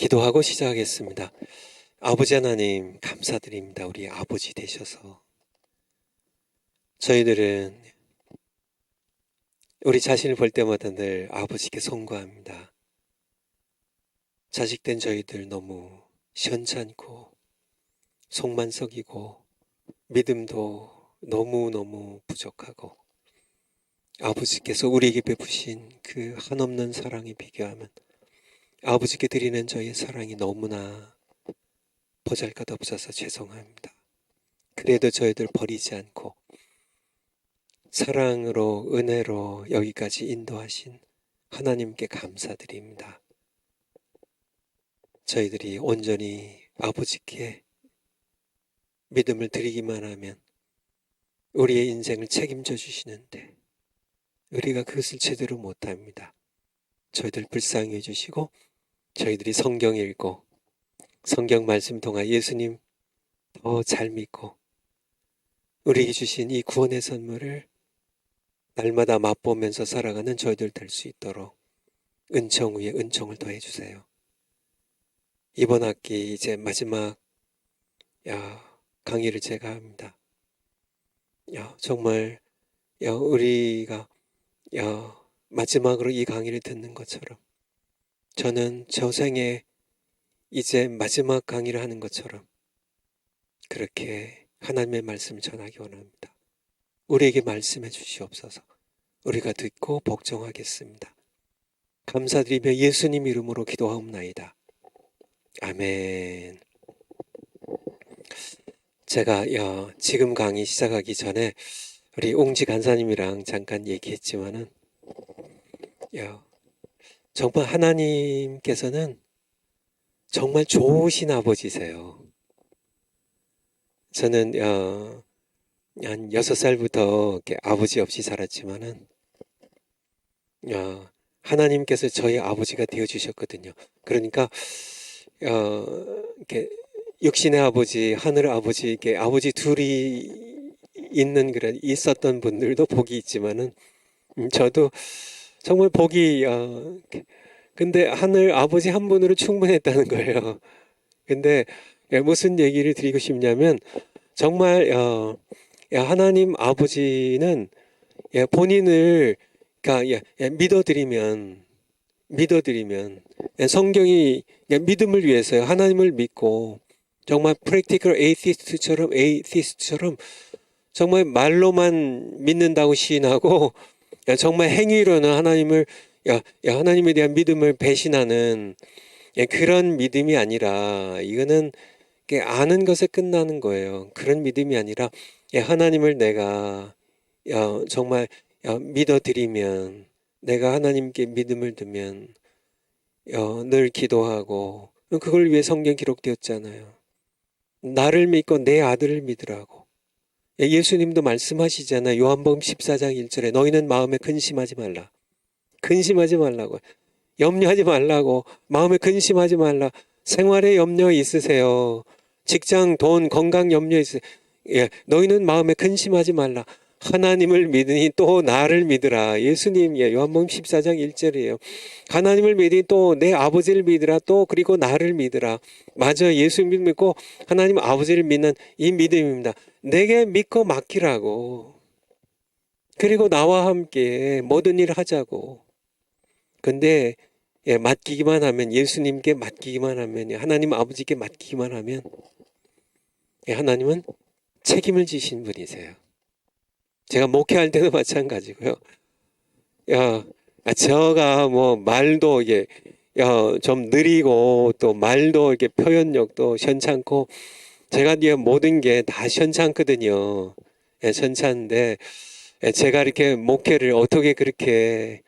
기도하고 시작하겠습니다. 아버지 하나님 감사드립니다. 우리 아버지 되셔서 저희들은 우리 자신을 볼 때마다 늘 아버지께 송구합니다. 자식된 저희들 너무 시원찮고 속만 썩이고 믿음도 너무너무 부족하고 아버지께서 우리에게 베푸신 그 한없는 사랑에 비교하면 아버지께 드리는 저희의 사랑이 너무나 보잘것없어서 죄송합니다. 그래도 저희들 버리지 않고 사랑으로 은혜로 여기까지 인도하신 하나님께 감사드립니다. 저희들이 온전히 아버지께 믿음을 드리기만 하면 우리의 인생을 책임져 주시는데 우리가 그것을 제대로 못합니다. 저희들 불쌍히 해주시고 저희들이 성경 읽고 성경 말씀 통하 예수님 더 잘 믿고 우리에게 주신 이 구원의 선물을 날마다 맛보면서 살아가는 저희들 될 수 있도록 은총 위에 은총을 더해 주세요. 이번 학기 이제 마지막 강의를 제가 합니다. 정말 우리가 마지막으로 이 강의를 듣는 것처럼 저는 저 생에 이제 마지막 강의를 하는 것처럼 그렇게 하나님의 말씀을 전하기 원합니다. 우리에게 말씀해 주시옵소서. 우리가 듣고 복종하겠습니다. 감사드리며 예수님 이름으로 기도하옵나이다. 아멘. 제가 지금 강의 시작하기 전에 우리 옹지 간사님이랑 잠깐 얘기했지만은 정말 하나님께서는 정말 좋으신 아버지세요. 저는 한 6살부터 이렇게 아버지 없이 살았지만은 하나님께서 저희 아버지가 되어 주셨거든요. 그러니까 이렇게 육신의 아버지, 하늘 아버지, 이렇게 아버지 둘이 있는 그런 있었던 분들도 복이 있지만은 저도 정말 복이 근데 하늘 아버지 한 분으로 충분했다는 거예요. 근데 무슨 얘기를 드리고 싶냐면 정말 하나님 아버지는 본인을 그러니까 믿어드리면 성경이 믿음을 위해서요. 하나님을 믿고 정말 practical atheist처럼 정말 말로만 믿는다고 시인하고 정말 행위로는 하나님에 대한 믿음을 배신하는 그런 믿음이 아니라 이거는 아는 것에 끝나는 거예요. 그런 믿음이 아니라 하나님을 내가 정말 믿어드리면 내가 하나님께 믿음을 두면 늘 기도하고 그걸 위해 성경 기록되었잖아요. 나를 믿고 내 아들을 믿으라고. 예수님도 말씀하시잖아요. 요한복음 14장 1절에 너희는 마음에 근심하지 말라. 근심하지 말라고. 염려하지 말라고. 마음에 근심하지 말라. 생활에 염려 있으세요. 직장, 돈, 건강 염려 있으세요. 너희는 마음에 근심하지 말라. 하나님을 믿으니 또 나를 믿으라. 예수님, 요한복음 14장 1절이에요. 하나님을 믿으니 또 내 아버지를 믿으라. 또 그리고 나를 믿으라. 맞아, 예수 믿고 하나님 아버지를 믿는 이 믿음입니다. 내게 믿고 맡기라고. 그리고 나와 함께 모든 일을 하자고. 근데 맡기기만 하면, 예수님께 맡기기만 하면, 하나님 아버지께 맡기기만 하면 하나님은 책임을 지신 분이세요. 제가 목회할 때도 마찬가지고요. 제가 뭐 말도 이게 좀 느리고 또 말도 이렇게 표현력도 시원찮고 제가 모든 게 다 시원찮거든요. 시원찮은데 제가 이렇게 목회를 어떻게 그렇게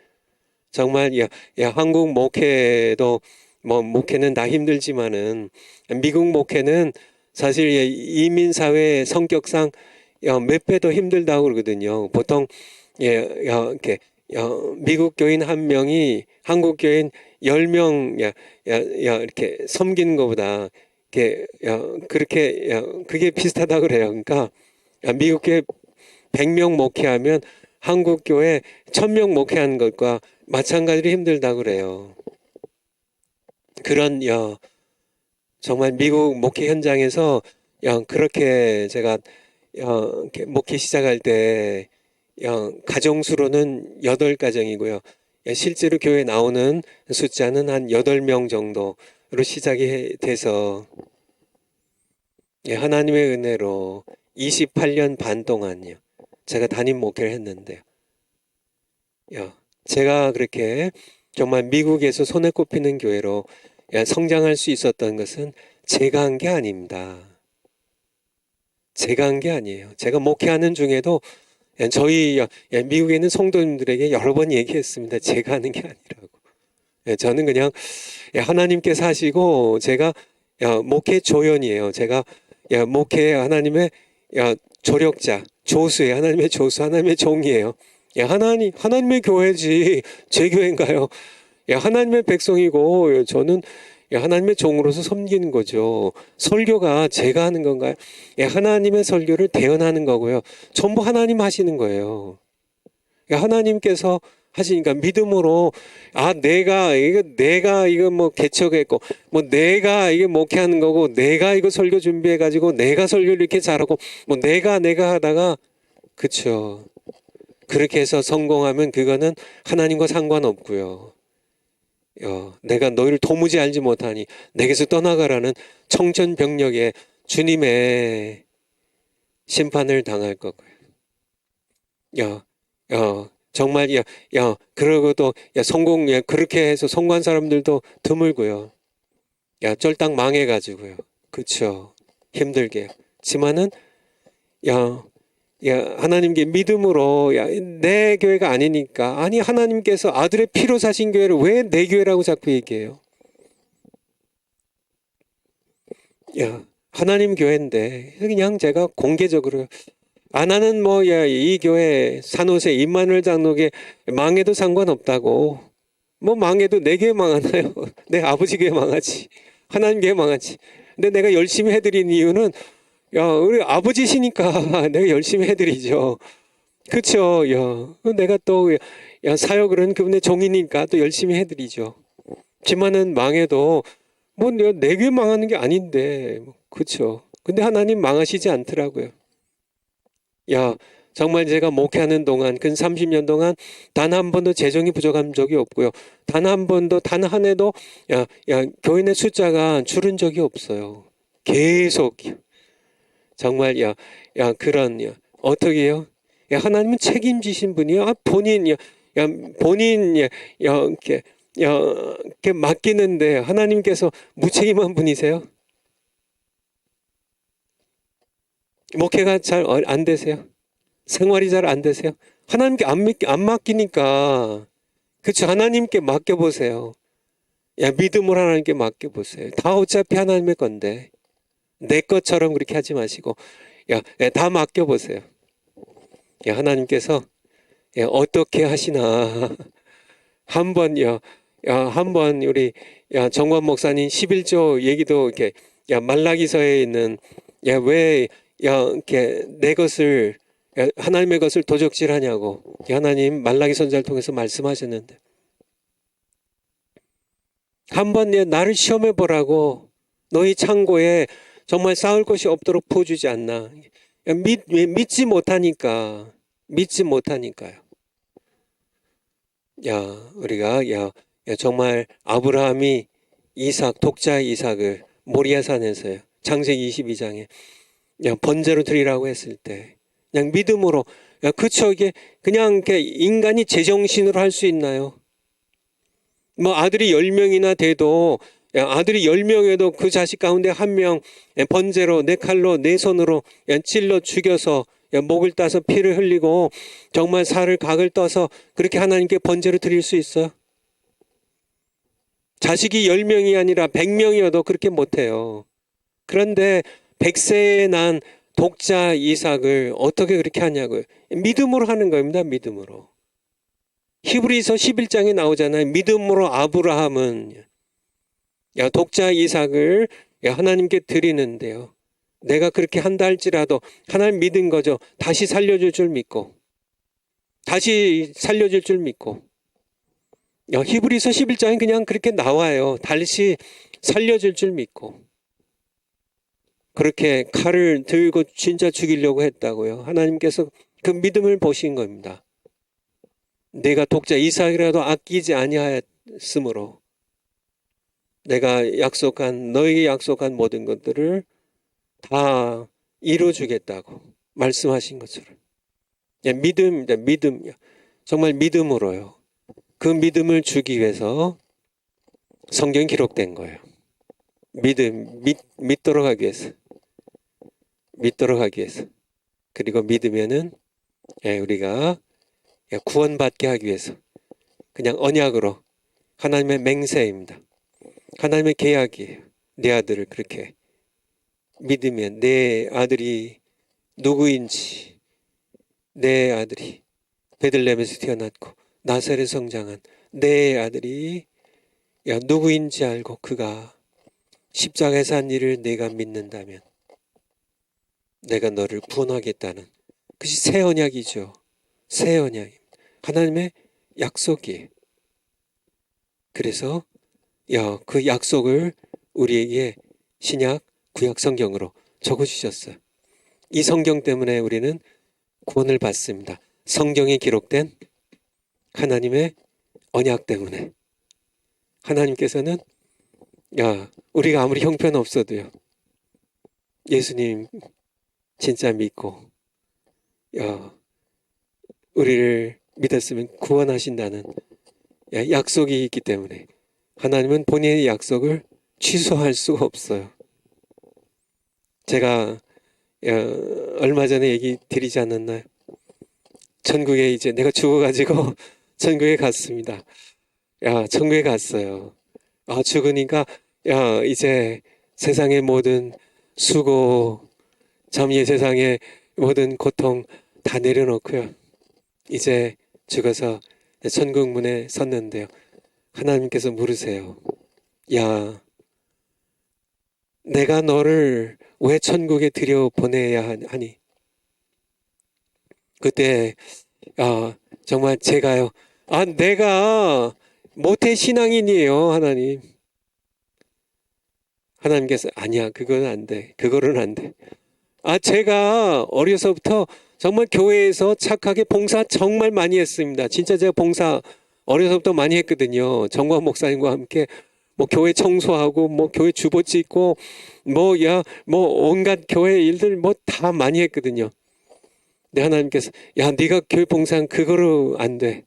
정말 한국 목회도 뭐 목회는 다 힘들지만은 미국 목회는 사실 이민 사회 성격상 몇 배 더 힘들다고 그러거든요. 보통 이렇게 미국 교인 한 명이 한국 교인 10명 이렇게 섬기는 것보다 그렇게 그게 비슷하다고 그래요. 그러니까 미국 교회 100명 목회하면 한국 교회 1000명 목회하는 것과 마찬가지로 힘들다고 그래요. 그런 정말 미국 목회 현장에서 그렇게 제가 이렇게 목회 시작할 때 가정수로는 8가정이고요. 실제로 교회 나오는 숫자는 한 8명 정도로 시작이 돼서 하나님의 은혜로 28년 반 동안요. 제가 담임 목회를 했는데요. 제가 그렇게 정말 미국에서 손에 꼽히는 교회로 성장할 수 있었던 것은 제가 한 게 아닙니다. 제가 한 게 아니에요. 제가 목회하는 중에도 저희 미국에 있는 성도님들에게 여러 번 얘기했습니다. 제가 하는 게 아니라고. 저는 그냥 하나님께서 하시고 제가 목회 조연이에요. 제가 목회 하나님의 조력자, 조수예요. 하나님의 조수, 하나님의 종이에요. 하나님의 교회지 제 교회인가요? 하나님의 백성이고 저는 하나님의 종으로서 섬기는 거죠. 설교가 제가 하는 건가요? 하나님의 설교를 대언하는 거고요. 전부 하나님 하시는 거예요. 하나님께서 하시니까 믿음으로 내가 이거 뭐 개척했고 뭐 내가 이게 목회하는 거고 내가 이거 설교 준비해 가지고 내가 설교를 이렇게 잘하고 뭐 내가 하다가 그쵸. 그렇게 해서 성공하면 그거는 하나님과 상관없고요. 내가 너희를 도무지 알지 못하니 내게서 떠나가라는 청천벽력에 주님의 심판을 당할 거고요. 정말 그러고도 성공 그렇게 해서 성공한 사람들도 드물고요. 쫄딱 망해가지고요. 그쵸. 힘들게. 지만은 하나님께 믿음으로 내 교회가 아니니까 아니 하나님께서 아들의 피로 사신 교회를 왜 내 교회라고 자꾸 얘기해요? 하나님 교회인데 그냥 제가 공개적으로 나는 이 교회 산호세 임마누엘 장로교 망해도 상관없다고. 뭐 망해도 내 교회 망하나요? 내 아버지 교회 망하지. 하나님 교회 망하지. 근데 내가 열심히 해드린 이유는 우리 아버지시니까 내가 열심히 해드리죠. 그쵸? 내가 또 사역은 그분의 종이니까 또 열심히 해드리죠. 지만은 망해도 내 교회 망하는 게 아닌데 그쵸? 근데 하나님 망하시지 않더라고요. 정말 제가 목회하는 동안 근 30년 동안 단 한 번도 재정이 부족한 적이 없고요. 단 한 번도 단 한 해도 교인의 숫자가 줄은 적이 없어요. 계속 정말 그런 어떻게 해요? 하나님은 책임지신 분이요. 본인 이렇게 맡기는데 하나님께서 무책임한 분이세요? 목회가 잘 안 되세요? 생활이 잘 안 되세요? 하나님께 안 맡기니까 그쵸? 하나님께 맡겨보세요. 믿음으로 하나님께 맡겨보세요. 다 어차피 하나님의 건데 내 것처럼 그렇게 하지 마시고 다 맡겨보세요. 하나님께서 어떻게 하시나 한번 우리 정관 목사님 11조 얘기도 이렇게 말라기서에 있는 왜 이렇게 내 것을 하나님의 것을 도적질하냐고 하나님 말라기 선지자를 통해서 말씀하셨는데 한번 나를 시험해 보라고 너희 창고에 정말 쌓을 것이 없도록 부어주지 않나. 믿지 못하니까요. 우리가 정말 아브라함이 독자 이삭을 모리아산에서요. 창세기 22장에 번제로 드리라고 했을 때 그냥 믿음으로 그쵸 이게 그냥 인간이 제정신으로 할 수 있나요? 아들이 10명이나 돼도 아들이 10명에도 그 자식 가운데 한 명 번제로 내 칼로 내 손으로 찔러 죽여서 목을 따서 피를 흘리고 정말 살을 각을 떠서 그렇게 하나님께 번제로 드릴 수 있어요? 자식이 10명이 아니라 100명이어도 그렇게 못해요. 그런데 100세에 난 독자 이삭을 어떻게 그렇게 하냐고요. 믿음으로 하는 겁니다. 믿음으로. 히브리서 11장에 나오잖아요. 믿음으로 아브라함은 독자 이삭을 하나님께 드리는데요. 내가 그렇게 한다 할지라도 하나님 믿은 거죠. 다시 살려줄 줄 믿고. 히브리서 11장에 그냥 그렇게 나와요. 다시 살려줄 줄 믿고. 그렇게 칼을 들고 진짜 죽이려고 했다고요. 하나님께서 그 믿음을 보신 겁니다. 내가 독자 이삭이라도 아끼지 아니하였으므로 내가 약속한 너에게 약속한 모든 것들을 다 이루어주겠다고 말씀하신 것처럼 믿음입니다. 믿음. 정말 믿음으로요. 그 믿음을 주기 위해서 성경이 기록된 거예요. 믿도록 하기 위해서. 믿도록 하기 위해서. 그리고 믿으면은 우리가 구원받게 하기 위해서 그냥 언약으로 하나님의 맹세입니다. 하나님의 계약이에요. 내 아들을 그렇게 믿으면 내 아들이 누구인지 내 아들이 베들레헴에서 태어났고 나사렛에 성장한 내 아들이 누구인지 알고 그가 십자가에서 한 일을 내가 믿는다면 내가 너를 구원하겠다는 그것이 새 언약이죠. 새 언약입니다. 하나님의 약속이에요. 그래서 그 약속을 우리에게 신약 구약 성경으로 적어주셨어요. 이 성경 때문에 우리는 구원을 받습니다. 성경에 기록된 하나님의 언약 때문에 하나님께서는 우리가 아무리 형편없어도요 예수님 진짜 믿고 우리를 믿었으면 구원하신다는 약속이 있기 때문에 하나님은 본인의 약속을 취소할 수가 없어요. 제가 얼마 전에 얘기 드리지 않았나요? 천국에 이제 내가 죽어가지고 천국에 갔습니다. 천국에 갔어요. 죽으니까 이제 세상의 모든 수고, 이 세상의 모든 고통 다 내려놓고요. 이제 죽어서 천국 문에 섰는데요. 하나님께서 물으세요. 내가 너를 왜 천국에 들여보내야 하니? 그때 정말 제가요. 내가 모태 신앙인이에요, 하나님. 하나님께서 아니야, 그건 안 돼. 그거는 안 돼. 제가 어려서부터 정말 교회에서 착하게 봉사 정말 많이 했습니다. 진짜 제가 봉사 어려서부터 많이 했거든요. 정광 목사님과 함께 교회 청소하고 교회 주보 찍고 온갖 교회 일들 다 많이 했거든요. 근데 하나님께서 네가 교회 봉사한 그거로 안 돼.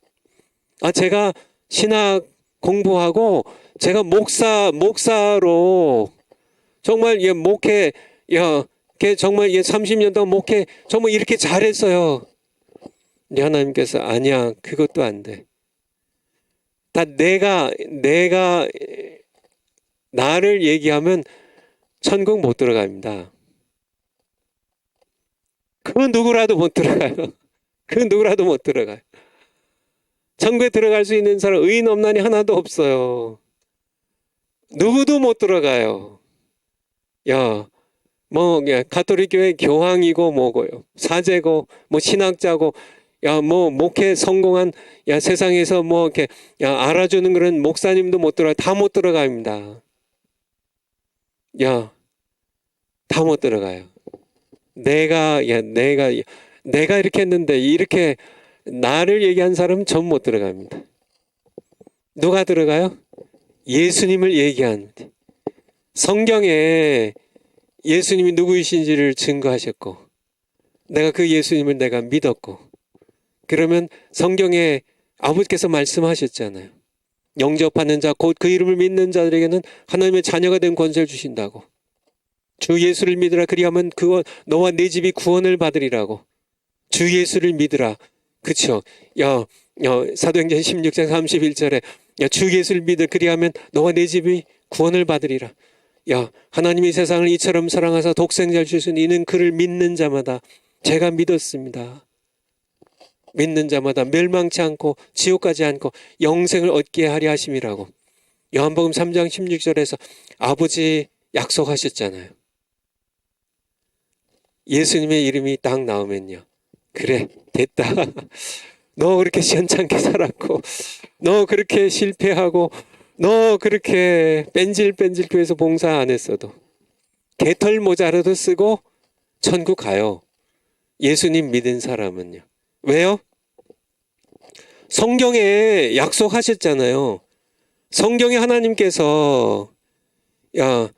제가 신학 공부하고 제가 목사로 정말 목회 정말 30년 동안 목회 정말 이렇게 잘했어요. 근데 하나님께서 아니야, 그것도 안 돼. 내가 나를 얘기하면 천국 못 들어갑니다. 그 누구라도 못 들어가요. 그 누구라도 못 들어가요. 천국에 들어갈 수 있는 사람 의인 없나니 하나도 없어요. 누구도 못 들어가요. 가톨릭 교회 교황이고 뭐고요. 사제고 신학자고 목회 성공한 세상에서 이렇게 알아주는 그런 목사님도 못 들어가요. 다 못 들어갑니다. 다 못 들어가요. 내가 이렇게 했는데 이렇게 나를 얘기한 사람은 전부 못 들어갑니다. 누가 들어가요? 예수님을 얘기한 성경에 예수님이 누구이신지를 증거하셨고 내가 그 예수님을 내가 믿었고 그러면 성경에 아버지께서 말씀하셨잖아요. 영접하는 자 곧 그 이름을 믿는 자들에게는 하나님의 자녀가 된 권세를 주신다고. 주 예수를 믿으라 그리하면 너와 네 집이 구원을 받으리라고. 주 예수를 믿으라. 그쵸? 사도행전 16장 31절에 주 예수를 믿으라 그리하면 너와 네 집이 구원을 받으리라. 하나님이 세상을 이처럼 사랑하사 독생자를 주신 이는 그를 믿는 자마다 제가 믿었습니다. 믿는 자마다 멸망치 않고 지옥 가지 않고 영생을 얻게 하려 하심이라고. 요한복음 3장 16절에서 아버지 약속하셨잖아요. 예수님의 이름이 딱 나오면요. 그래, 됐다. 너 그렇게 시원찮게 살았고, 너 그렇게 실패하고, 너 그렇게 뺀질뺀질 교회에서 봉사 안 했어도 개털 모자라도 쓰고 천국 가요. 예수님 믿은 사람은요. 왜요? 성경에 약속하셨잖아요. 성경에 하나님께서 야,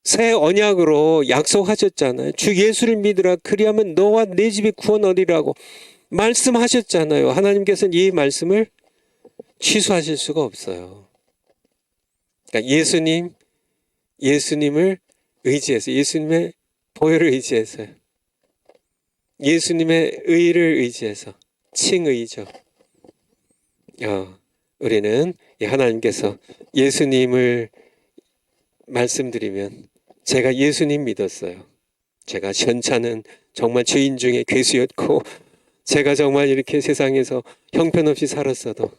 새 언약으로 약속하셨잖아요. 주 예수를 믿으라 그리하면 너와 내 집이 구원 얻으리라고 말씀하셨잖아요. 하나님께서는 이 말씀을 취소하실 수가 없어요. 그러니까 예수님을 의지해서, 예수님의 보혈을 의지해서, 예수님의 의를 의지해서, 칭의죠. 우리는 하나님께서 예수님을 말씀드리면, 제가 예수님 믿었어요. 제가 시원찮은 정말 죄인 중에 괴수였고, 제가 정말 이렇게 세상에서 형편없이 살았어도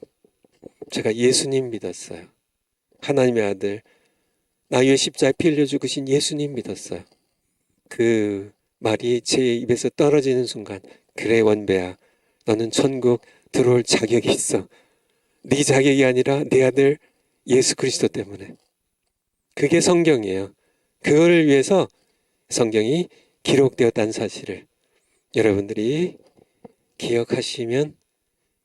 제가 예수님 믿었어요. 하나님의 아들, 나 위에 십자가에 피 흘려 죽으신 예수님 믿었어요. 그 말이 제 입에서 떨어지는 순간, 그래 원배야, 너는 천국 들어올 자격이 있어. 네 자격이 아니라 내 아들 예수 그리스도 때문에. 그게 성경이에요. 그거를 위해서 성경이 기록되었다는 사실을 여러분들이 기억하시면,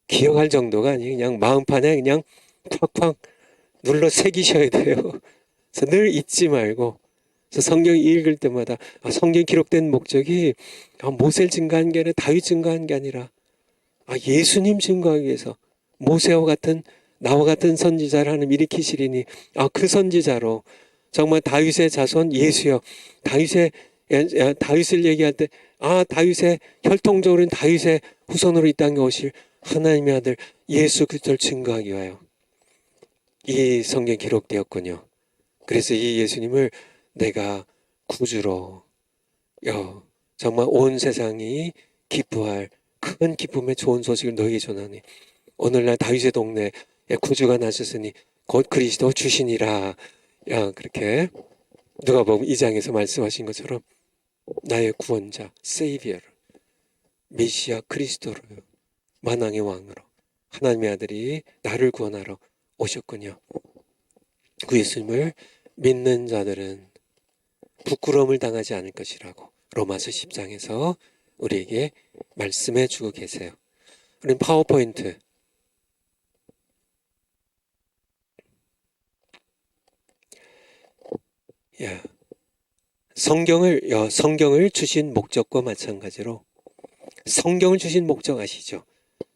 기억할 정도가 아니에요. 그냥 마음판에 그냥 팍팍 눌러 새기셔야 돼요. 그래서 늘 잊지 말고, 그래서 성경 읽을 때마다 성경 기록된 목적이 모세를 증거한 게 아니라 다윗 증거한 게 아니라 예수님 증거하기 위해서 모세와 같은, 나와 같은 선지자를 하나님 일으키시리니 그 선지자로 정말 다윗의 자손 예수여, 다윗을 얘기할 때 다윗의 혈통적으로는 다윗의 후손으로 이 땅에 오실 하나님의 아들 예수 그리스도를 증거하기 위하여 이 성경 기록되었군요. 그래서 이 예수님을 내가 구주로 정말 온 세상이 기뻐할 큰 기쁨의 좋은 소식을 너희에게 전하니 오늘날 다윗의 동네에 구주가 나셨으니 곧 그리스도 주시니라. 그렇게 누가복음 2장에서 말씀하신 것처럼 나의 구원자 세이비어로, 메시아 그리스도로요, 만왕의 왕으로 하나님의 아들이 나를 구원하러 오셨군요. 그 예수님을 믿는 자들은 부끄러움을 당하지 않을 것이라고 로마서 10장에서 우리에게 말씀해 주고 계세요. 우린 파워포인트 성경을 주신 목적과 마찬가지로, 성경을 주신 목적 아시죠?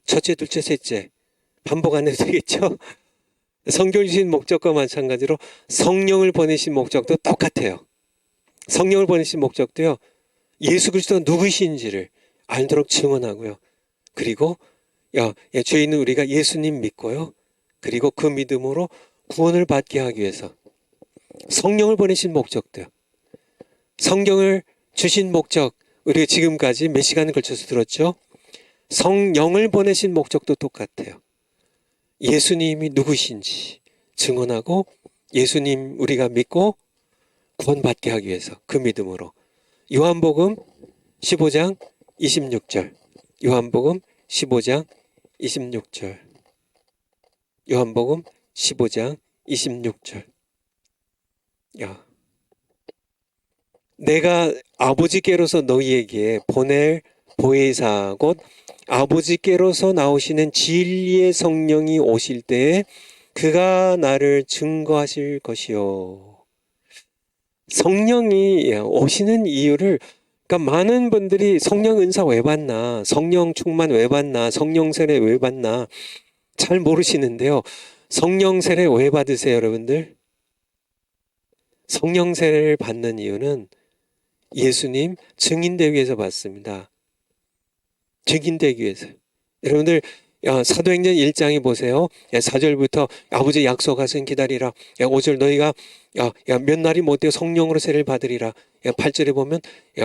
첫째, 둘째, 셋째 반복 안 해도 되겠죠? 성경을 주신 목적과 마찬가지로 성령을 보내신 목적도 똑같아요. 성령을 보내신 목적도요, 예수 그리스도가 누구신지를 알도록 증언하고요. 그리고 죄인은 우리가 예수님 믿고요. 그리고 그 믿음으로 구원을 받게 하기 위해서 성령을 보내신 목적도요. 성경을 주신 목적, 우리가 지금까지 몇 시간을 걸쳐서 들었죠? 성령을 보내신 목적도 똑같아요. 예수님이 누구신지 증언하고 예수님 우리가 믿고 구원받게 하기 위해서 그 믿음으로. 요한복음 15장 26절, 요한복음 15장 26절, 요한복음 15장 26절. 내가 아버지께로서 너희에게 보낼 보혜사 곧 아버지께로서 나오시는 진리의 성령이 오실 때에 그가 나를 증거하실 것이요. 성령이 오시는 이유를, 그러니까 많은 분들이 성령 은사 왜 받나, 성령 충만 왜 받나, 성령 세례 왜 받나 잘 모르시는데요. 성령 세례 왜 받으세요, 여러분들? 성령 세례를 받는 이유는 예수님 증인되기 위해서 받습니다. 증인되기 위해서. 여러분들 사도행전 1장에 보세요. 4절부터 아버지 약속하신 기다리라. 5절 너희가 몇 날이 못되어 성령으로 세례를 받으리라. 8절에 보면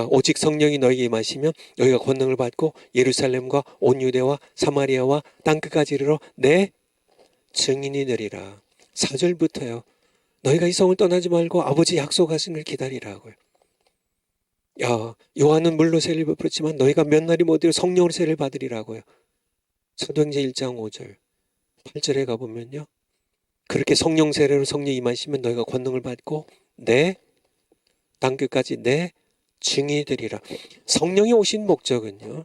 오직 성령이 너희에게 임하시면 너희가 권능을 받고 예루살렘과 온 유대와 사마리아와 땅끝까지 이르러 내 증인이 되리라. 4절부터요. 너희가 이 성을 떠나지 말고 아버지 약속하신 걸 기다리라고요. 요한은 물로 세례를 베풀었지만 너희가 몇 날이 못되어 성령으로 세례를 받으리라고요. 사도행전 1장 5절, 8절에 가보면요. 그렇게 성령 세례로 성령 임하시면 너희가 권능을 받고 내 땅끝까지 내 증인이 되리라. 성령이 오신 목적은요.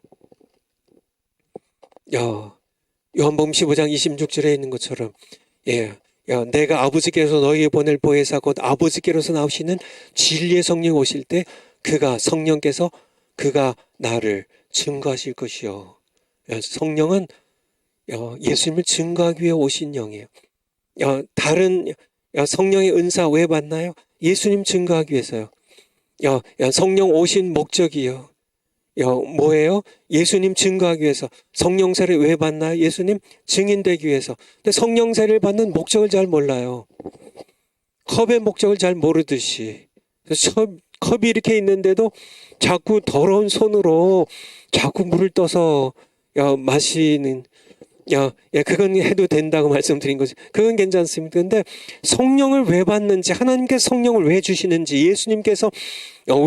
요한복음 15장 26절에 있는 것처럼 내가 아버지께서 너희에 보낼 보혜사 곧 아버지께로서 나오시는 진리의 성령이 오실 때 성령께서 그가 나를 증거하실 것이요. 성령은 예수님을 증거하기 위해 오신 영이에요. 다른 성령의 은사 왜 받나요? 예수님 증거하기 위해서요. 성령 오신 목적이요. 뭐예요? 예수님 증거하기 위해서. 성령 세례 왜 받나요? 예수님 증인되기 위해서. 근데 성령 세례를 받는 목적을 잘 몰라요. 컵의 목적을 잘 모르듯이. 컵이 이렇게 있는데도 자꾸 더러운 손으로 자꾸 물을 떠서 마시는, 그건 해도 된다고 말씀드린 거죠. 그건 괜찮습니다. 근데 성령을 왜 받는지, 하나님께서 성령을 왜 주시는지, 예수님께서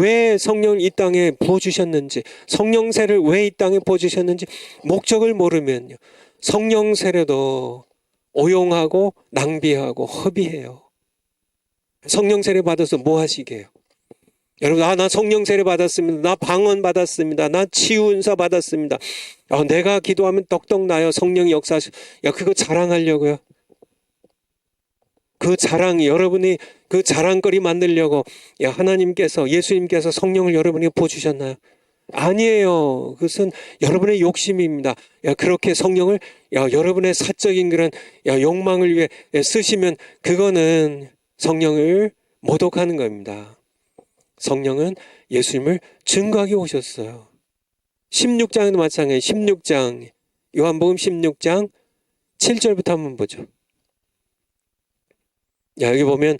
왜 성령을 이 땅에 부어주셨는지, 성령 세를 왜 이 땅에 부어주셨는지 목적을 모르면요, 성령 세례도 오용하고 낭비하고 허비해요. 성령 세례 받아서 뭐 하시게요? 여러분, 나 성령 세례 받았습니다. 나 방언 받았습니다. 나 치유 은사 받았습니다. 내가 기도하면 떡떡 나요. 성령이 역사하셔. 그거 자랑하려고요. 그 자랑, 여러분이 그 자랑거리 만들려고 하나님께서, 예수님께서 성령을 여러분에게 부어주셨나요? 아니에요. 그것은 여러분의 욕심입니다. 그렇게 성령을 여러분의 사적인 그런 욕망을 위해 쓰시면 그거는 성령을 모독하는 겁니다. 성령은 예수님을 증거하게 오셨어요. 16장에도 마찬가지예요. 16장, 요한복음 16장 7절부터 한번 보죠. 여기 보면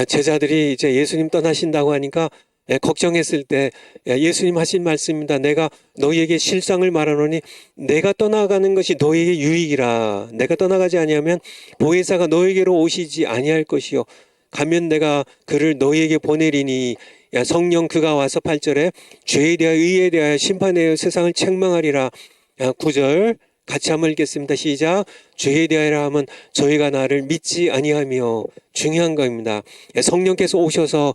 제자들이 이제 예수님 떠나신다고 하니까 걱정했을 때 예수님 하신 말씀입니다. 내가 너희에게 실상을 말하노니 내가 떠나가는 것이 너희에게 유익이라. 내가 떠나가지 아니하면 보혜사가 너희에게로 오시지 아니할 것이요. 가면 내가 그를 너희에게 보내리니 성령 그가 와서 8절에 죄에 대하여 의에 대하여 심판에 대하여 세상을 책망하리라. 9절 같이 한번 읽겠습니다. 시작. 죄에 대하여 하면 저희가 나를 믿지 아니하며, 중요한 겁니다. 성령께서 오셔서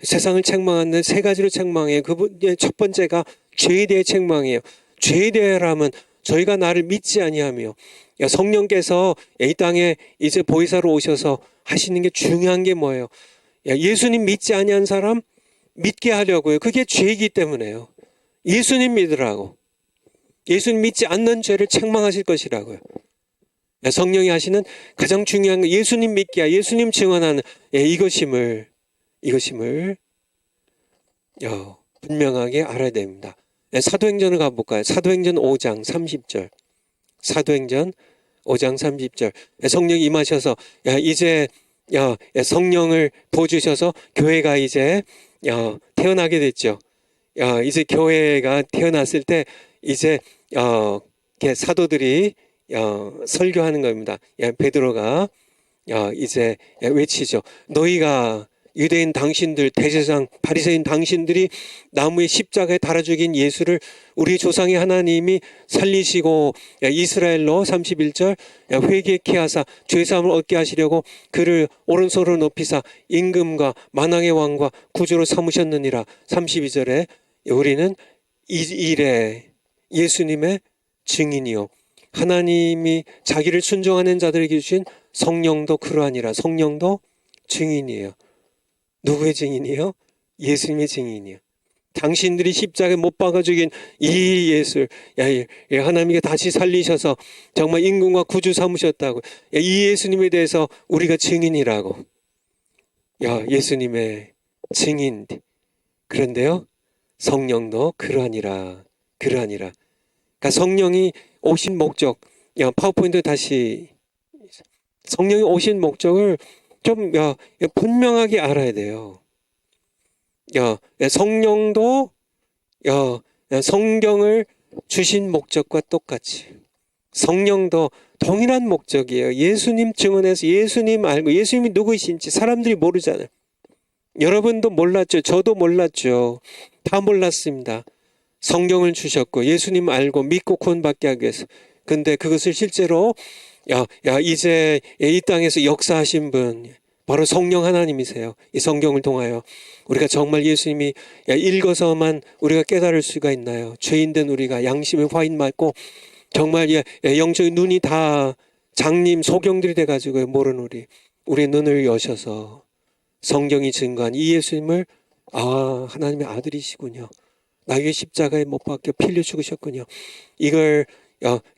세상을 책망하는 세 가지로 책망해요. 첫 번째가 죄에 대해 책망이에요. 죄에 대하여 하면 저희가 나를 믿지 아니하며, 성령께서 이 땅에 이제 보혜사로 오셔서 하시는 게 중요한 게 뭐예요? 예수님 믿지 아니한 사람 믿게 하려고요. 그게 죄이기 때문에요. 예수님 믿으라고. 예수님 믿지 않는 죄를 책망하실 것이라고요. 성령이 하시는 가장 중요한 거 예수님 믿기야. 예수님 증언하는 이것임을 분명하게 알아야 됩니다. 사도행전을 가볼까요? 사도행전 5장 30절. 사도행전 5장 30절. 성령이 임하셔서 이제 성령을 부어주셔서 교회가 이제 태어나게 됐죠. 이제 교회가 태어났을 때 이제 사도들이 설교하는 겁니다. 베드로가 이제 외치죠. 너희가 유대인 당신들, 대제사장, 바리새인 당신들이 나무에 십자가에 달아 죽인 예수를 우리 조상의 하나님이 살리시고 이스라엘로 31절 회개케 하사 죄사함을 얻게 하시려고 그를 오른손으로 높이사 임금과 만왕의 왕과 구주로 삼으셨느니라. 32절에 우리는 이 일에 예수님의 증인이요 하나님이 자기를 순종하는 자들에게 주신 성령도 그러하니라. 성령도 증인이에요. 누구의 증인이요? 예수님의 증인이요. 당신들이 십자가에 못 박아 죽인 이 예수, 하나님께 다시 살리셔서 정말 임금과 구주 삼으셨다고. 이 예수님에 대해서 우리가 증인이라고. 예수님의 증인. 그런데요, 성령도 그러하니라. 그러니까 성령이 오신 목적, 파워포인트 다시. 성령이 오신 목적을 좀 분명하게 알아야 돼요. 성령도 성경을 주신 목적과 똑같이 성령도 동일한 목적이에요. 예수님 증언해서 예수님 알고 예수님이 누구이신지 사람들이 모르잖아요. 여러분도 몰랐죠. 저도 몰랐죠. 다 몰랐습니다. 성경을 주셨고 예수님 알고 믿고 구원받게 하기 위해서. 근데 그것을 실제로 이제 이 땅에서 역사하신 분 바로 성령 하나님이세요. 이 성경을 통하여 우리가 정말 예수님이 읽어서만 우리가 깨달을 수가 있나요? 죄인된 우리가 양심의 화인 맞고 정말 영적인 눈이 다 장님 소경들이 돼가지고 모르는 우리의 눈을 여셔서 성경이 증거한 이 예수님을 하나님의 아들이시군요. 나 위에 십자가에 못 박혀 피 흘려 죽으셨군요. 이걸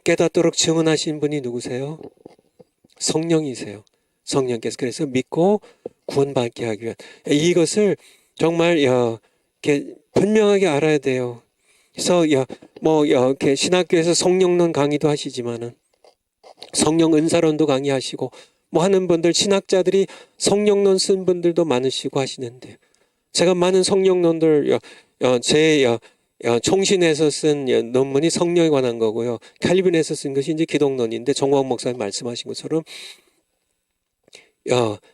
깨닫도록 증언하신 분이 누구세요? 성령이세요. 성령께서 그래서 믿고 구원받게 하기 위한 이것을 정말 이렇게 분명하게 알아야 돼요. 그래서 이렇게 신학교에서 성령론 강의도 하시지만은 성령 은사론도 강의하시고 뭐 하는 분들 신학자들이 성령론 쓴 분들도 많으시고 하시는데 제가 많은 성령론들 제 총신에서 쓴 논문이 성령에 관한 거고요. 칼빈에서 쓴 것이 이제 기독론인데 정광 목사님 말씀하신 것처럼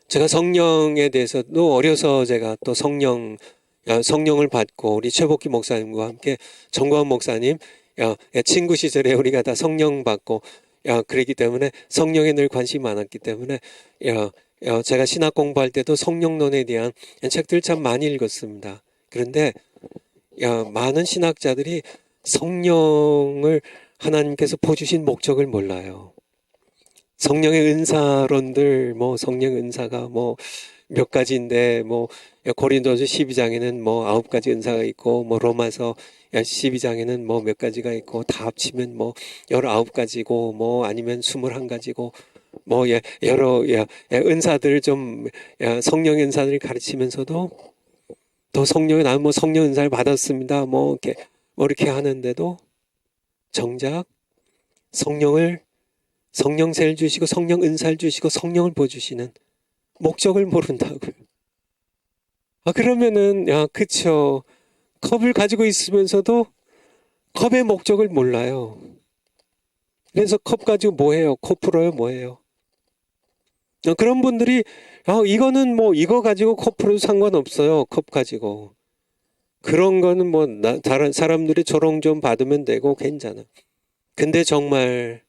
제가 성령에 대해서도 어려서 제가 또 성령을 받고 우리 최복기 목사님과 함께 정광 목사님 친구 시절에 우리가 다 성령 받고 그랬기 때문에 성령에 늘 관심이 많았기 때문에 제가 신학 공부할 때도 성령론에 대한 책들 참 많이 읽었습니다. 그런데 많은 신학자들이 성령을 하나님께서 보여주신 목적을 몰라요. 성령의 은사론들 성령 은사가 몇 가지인데 고린도서 12장에는 9가지 은사가 있고 로마서 12장에는 몇 가지가 있고 다 합치면 19가지고 아니면 21가지고 여러 은사들 좀 성령 은사들을 가르치면서도 또 성령에 나는 성령 은사를 받았습니다. 이렇게 하는데도 정작 성령세를 주시고 성령 은사를 주시고 성령을 보여주시는 목적을 모른다고요. 그러면은 그쵸. 컵을 가지고 있으면서도 컵의 목적을 몰라요. 그래서 컵 가지고 뭐해요? 코 풀어요? 뭐해요? 그런 분들이 이거는 이거 가지고 코 풀어도 상관없어요. 컵 가지고. 그런 거는 다른 사람들이 조롱 좀 받으면 되고 괜찮아. 근데 정말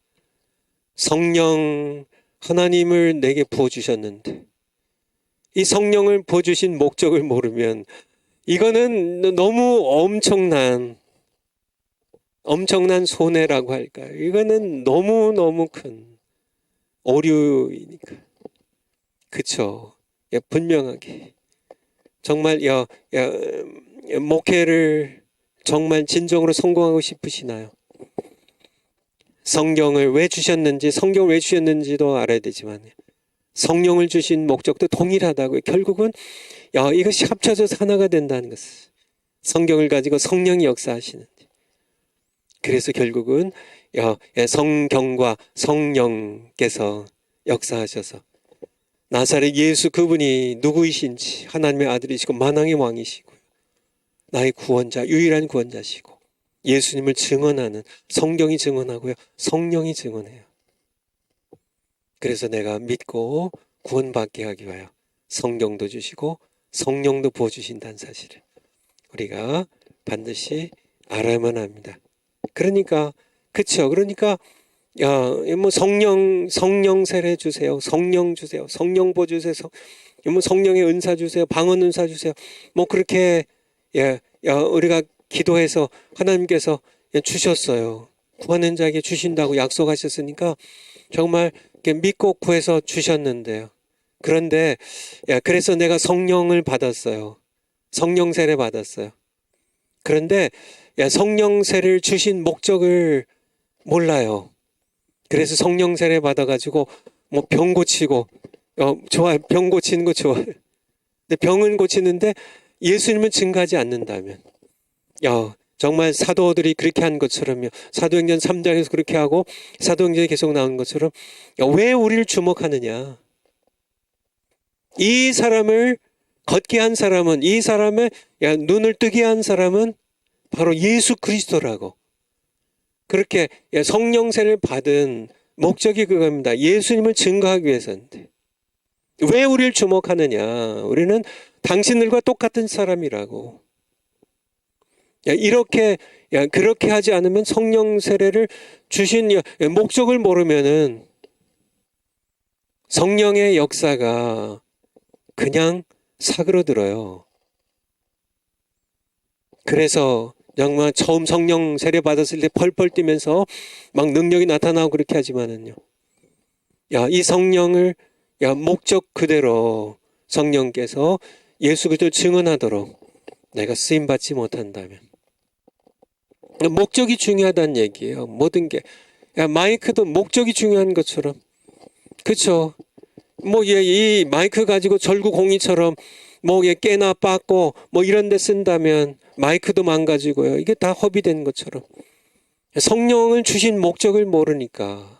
성령 하나님을 내게 부어주셨는데 이 성령을 부어주신 목적을 모르면 이거는 너무 엄청난 손해라고 할까요? 이거는 너무너무 큰 오류이니까. 그쵸? 분명하게. 정말 목회를 정말 진정으로 성공하고 싶으시나요? 성경을 왜 주셨는지도 알아야 되지만 성령을 주신 목적도 동일하다고요. 결국은 이것이 합쳐져서 하나가 된다는 것을 성경을 가지고 성령이 역사하시는데 그래서 결국은 성경과 성령께서 역사하셔서 나사렛 예수 그분이 누구이신지 하나님의 아들이시고 만왕의 왕이시고 나의 구원자 유일한 구원자시고 예수님을 증언하는 성경이 증언하고요. 성령이 증언해요. 그래서 내가 믿고 구원받게 하기 위하여 성경도 주시고 성령도 부어주신다는 사실을 우리가 반드시 알아야만 합니다. 그러니까 그쵸? 그러니까 성령 세례 주세요. 성령 주세요. 성령 부어 주세요. 성령의 은사 주세요. 방언 은사 주세요. 그렇게 우리가 기도해서 하나님께서 주셨어요. 구하는 자에게 주신다고 약속하셨으니까 정말 믿고 구해서 주셨는데요. 그런데 그래서 내가 성령을 받았어요. 성령 세례 받았어요. 그런데 성령 세례를 주신 목적을 몰라요. 그래서 성령 세례 받아가지고 병 고치고 좋아요. 병 고치는 거 좋아요. 근데 병은 고치는데 예수님은 증가하지 않는다면 정말 사도들이 그렇게 한 것처럼요. 사도행전 3장에서 그렇게 하고 사도행전에 계속 나온 것처럼 왜 우리를 주목하느냐. 이 사람을 걷게 한 사람은 이 사람의 눈을 뜨게 한 사람은 바로 예수 그리스도라고. 그렇게 성령세를 받은 목적이 그겁니다. 예수님을 증거하기 위해서인데. 왜 우리를 주목하느냐. 우리는 당신들과 똑같은 사람이라고. 그렇게 하지 않으면 성령 세례를 주신 목적을 모르면은 성령의 역사가 그냥 사그러들어요. 그래서 정말 처음 성령 세례 받았을 때 펄펄 뛰면서 막 능력이 나타나고 그렇게 하지만은요. 이 성령을 목적 그대로 성령께서 예수 그리스도 증언하도록 내가 쓰임 받지 못한다면 목적이 중요하다는 얘기예요. 모든 게 마이크도 목적이 중요한 것처럼 그렇죠. 뭐 이 마이크 가지고 절구공이처럼 뭐 깨나 빠고 뭐 이런 데 쓴다면 마이크도 망가지고요. 이게 다 허비된 것처럼 성령을 주신 목적을 모르니까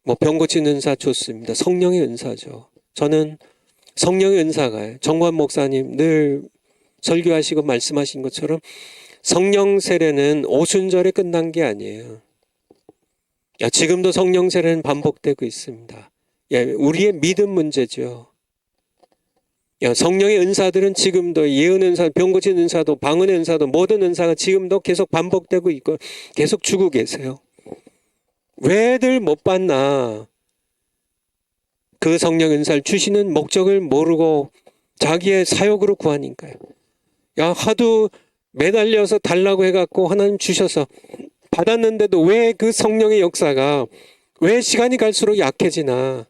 뭐 병 고치는 은사 좋습니다. 성령의 은사죠. 저는 성령의 은사가 정관 목사님 늘 설교하시고 말씀하신 것처럼 성령 세례는 오순절에 끝난 게 아니에요. 지금도 성령 세례는 반복되고 있습니다. 우리의 믿음 문제죠. 성령의 은사들은 지금도 예언 은사, 병 고치는 은사도 방언의 은사도 모든 은사가 지금도 계속 반복되고 있고 계속 주고 계세요. 왜들 못 받나? 그 성령 은사를 주시는 목적을 모르고 자기의 사욕으로 구하니까요. 하도 매달려서 달라고 해갖고 하나님 주셔서 받았는데도 왜 그 성령의 역사가 왜 시간이 갈수록 약해지나?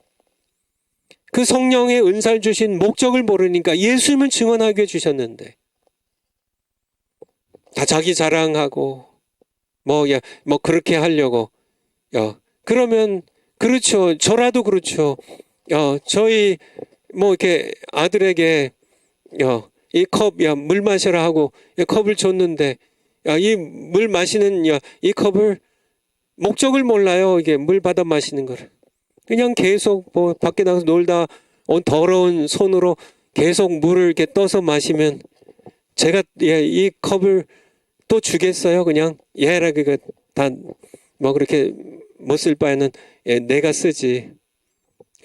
그 성령의 은사를 주신 목적을 모르니까 예수님을 증언하게 해주셨는데 다 자기 자랑하고 뭐 그렇게 하려고 그러면 그렇죠. 저라도 그렇죠. 저희 뭐 이렇게 아들에게 이 컵 물 마셔라 하고 컵을 줬는데 이 물 마시는 이 컵을 목적을 몰라요. 이게 물 받아 마시는 거를. 그냥 계속 뭐 밖에 나가서 놀다 온 더러운 손으로 계속 물을 이렇게 떠서 마시면 제가 이 컵을 또 주겠어요. 그냥 얘라 그거 다 뭐 그렇게 못 쓸 바에는 내가 쓰지.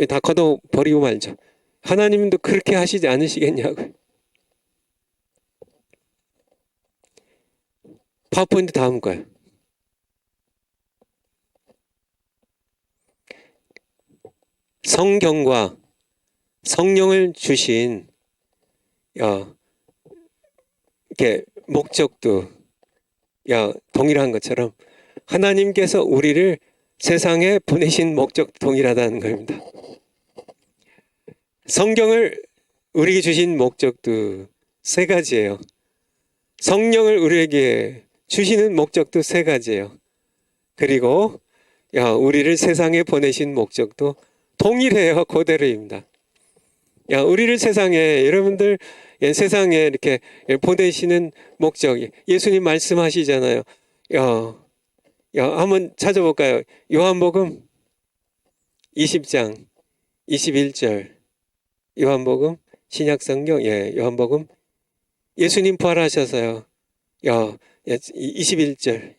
다 걷어 버리고 말죠. 하나님도 그렇게 하시지 않으시겠냐고. 파워포인트 다음 거예요. 성경과 성령을 주신 이렇게 목적도 동일한 것처럼 하나님께서 우리를 세상에 보내신 목적 동일하다는 겁니다. 성경을 우리에게 주신 목적도 세 가지예요. 성령을 우리에게 주시는 목적도 세 가지예요. 그리고 우리를 세상에 보내신 목적도 동일해요. 그대로입니다. 우리를 세상에 여러분들 세상에 이렇게 보내시는 목적이 예수님 말씀하시잖아요. 한번 찾아볼까요? 요한복음 20장 21절 요한복음 신약성경 요한복음 예수님 부활하셔서요. 21절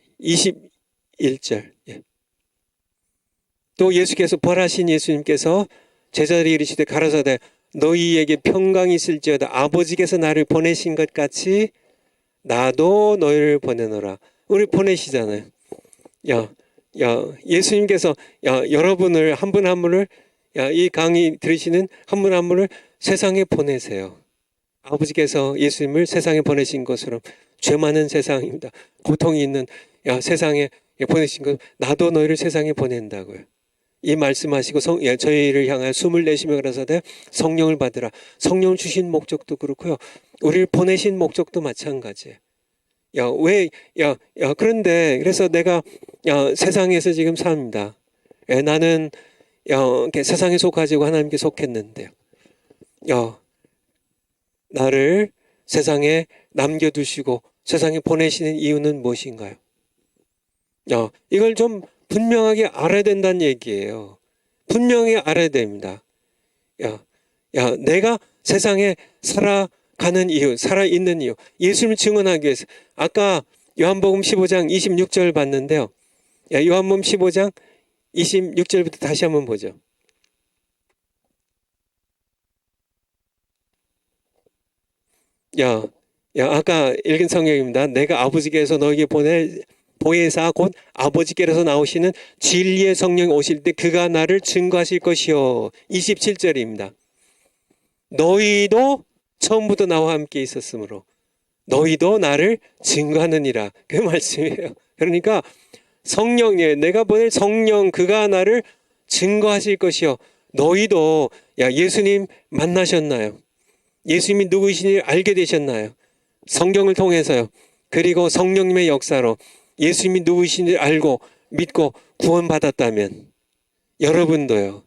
또 예수께서 부활하신 예수님께서 제자들이 이르시되 가라사대 너희에게 평강이 있을지어다 아버지께서 나를 보내신 것 같이 나도 너희를 보내노라. 우리 보내시잖아요. 예수님께서 여러분을 한 분 한 분을 이 강의 들으시는 한 분 한 분을 세상에 보내세요. 아버지께서 예수님을 세상에 보내신 것처럼 죄 많은 세상입니다. 고통이 있는 세상에 보내신 것 나도 너희를 세상에 보낸다고요. 이 말씀하시고 저희를 향하여 숨을 내쉬며 가라사대 성령을 받으라. 성령을 주신 목적도 그렇고요. 우리를 보내신 목적도 마찬가지예요. 그런데 그래서 내가 세상에서 지금 삽니다. 나는 세상에 속하지고 하나님께 속했는데요. 나를 세상에 남겨두시고 세상에 보내시는 이유는 무엇인가요? 이걸 좀 분명하게 알아야 된다는 얘기예요. 분명히 알아야 됩니다. 내가 세상에 살아가는 이유, 살아있는 이유, 예수님을 증언하기 위해서. 아까 요한복음 15장 26절 봤는데요. 요한복음 15장 26절부터 다시 한번 보죠. 아까 읽은 성경입니다. 내가 아버지께서 너에게 보낼 보혜사 곧 아버지께서 나오시는 진리의 성령이 오실 때 그가 나를 증거하실 것이요. 27절입니다. 너희도 처음부터 나와 함께 있었으므로 너희도 나를 증거하느니라. 그 말씀이에요. 그러니까 성령님, 내가 보낼 성령 그가 나를 증거하실 것이요. 너희도 예수님 만나셨나요? 예수님이 누구이신지 알게 되셨나요? 성경을 통해서요. 그리고 성령님의 역사로 예수님이 누구이신지 알고 믿고 구원받았다면 여러분도요.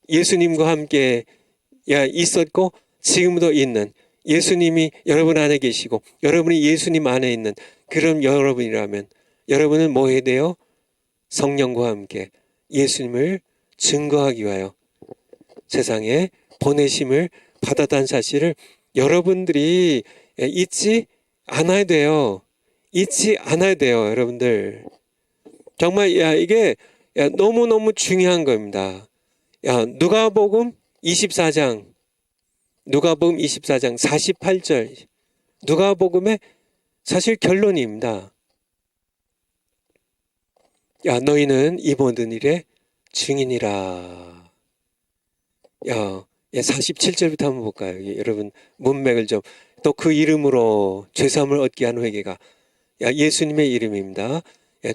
예수님과 함께 있었고 지금도 있는 예수님이 여러분 안에 계시고 여러분이 예수님 안에 있는 그런 여러분이라면 여러분은 뭐 해야 돼요? 성령과 함께 예수님을 증거하기 위하여 세상에 보내심을 받았다는 사실을 여러분들이 잊지 않아야 돼요. 잊지 않아야 돼요, 여러분들. 정말 이게 너무너무 중요한 겁니다. 누가복음 24장 48절 누가복음의 사실 결론입니다. 너희는 이 모든 일의 증인이라. 47절부터 한번 볼까요? 여러분 문맥을 좀. 또 그 이름으로 죄사함을 얻게 한 회개가 예수님의 이름입니다.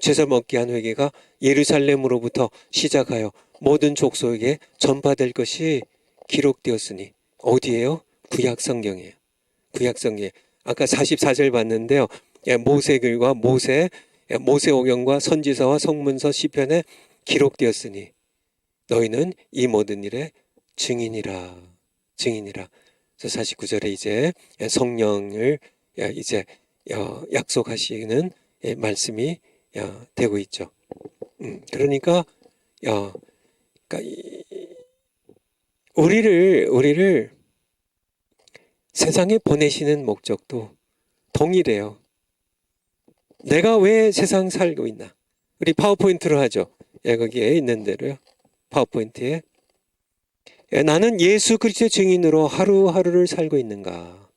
죄사함을 얻게 한 회개가 예루살렘으로부터 시작하여 모든 족속에게 전파될 것이 기록되었으니. 어디예요? 구약성경이에요. 구약성경. 아까 44절 봤는데요. 모세글과 모세오경과 선지서와 성문서 시편에 기록되었으니 너희는 이 모든 일의 증인이라. 증인이라. 그래서 49절에 이제 성령을 이제 약속하시는 말씀이 되고 있죠. 그러니까 우리를 세상에 보내시는 목적도 동일해요. 내가 왜 세상 살고 있나? 우리 파워포인트로 하죠. 거기에 있는 대로요. 파워포인트에 나는 예수 그리스도의 증인으로 하루하루를 살고 있는가?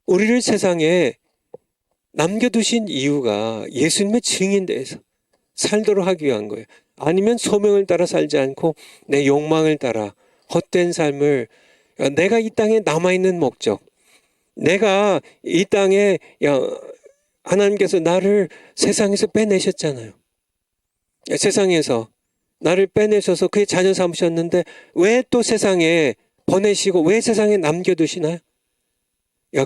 우리를 세상에 남겨두신 이유가 예수님의 증인돼서 살도록 하기 위한 거예요. 아니면 소명을 따라 살지 않고 내 욕망을 따라 헛된 삶을 내가 이 땅에 남아있는 목적 내가 이 땅에 하나님께서 나를 세상에서 빼내셨잖아요. 세상에서 나를 빼내셔서 그의 자녀 삼으셨는데 왜 또 세상에 보내시고 왜 세상에 남겨두시나요?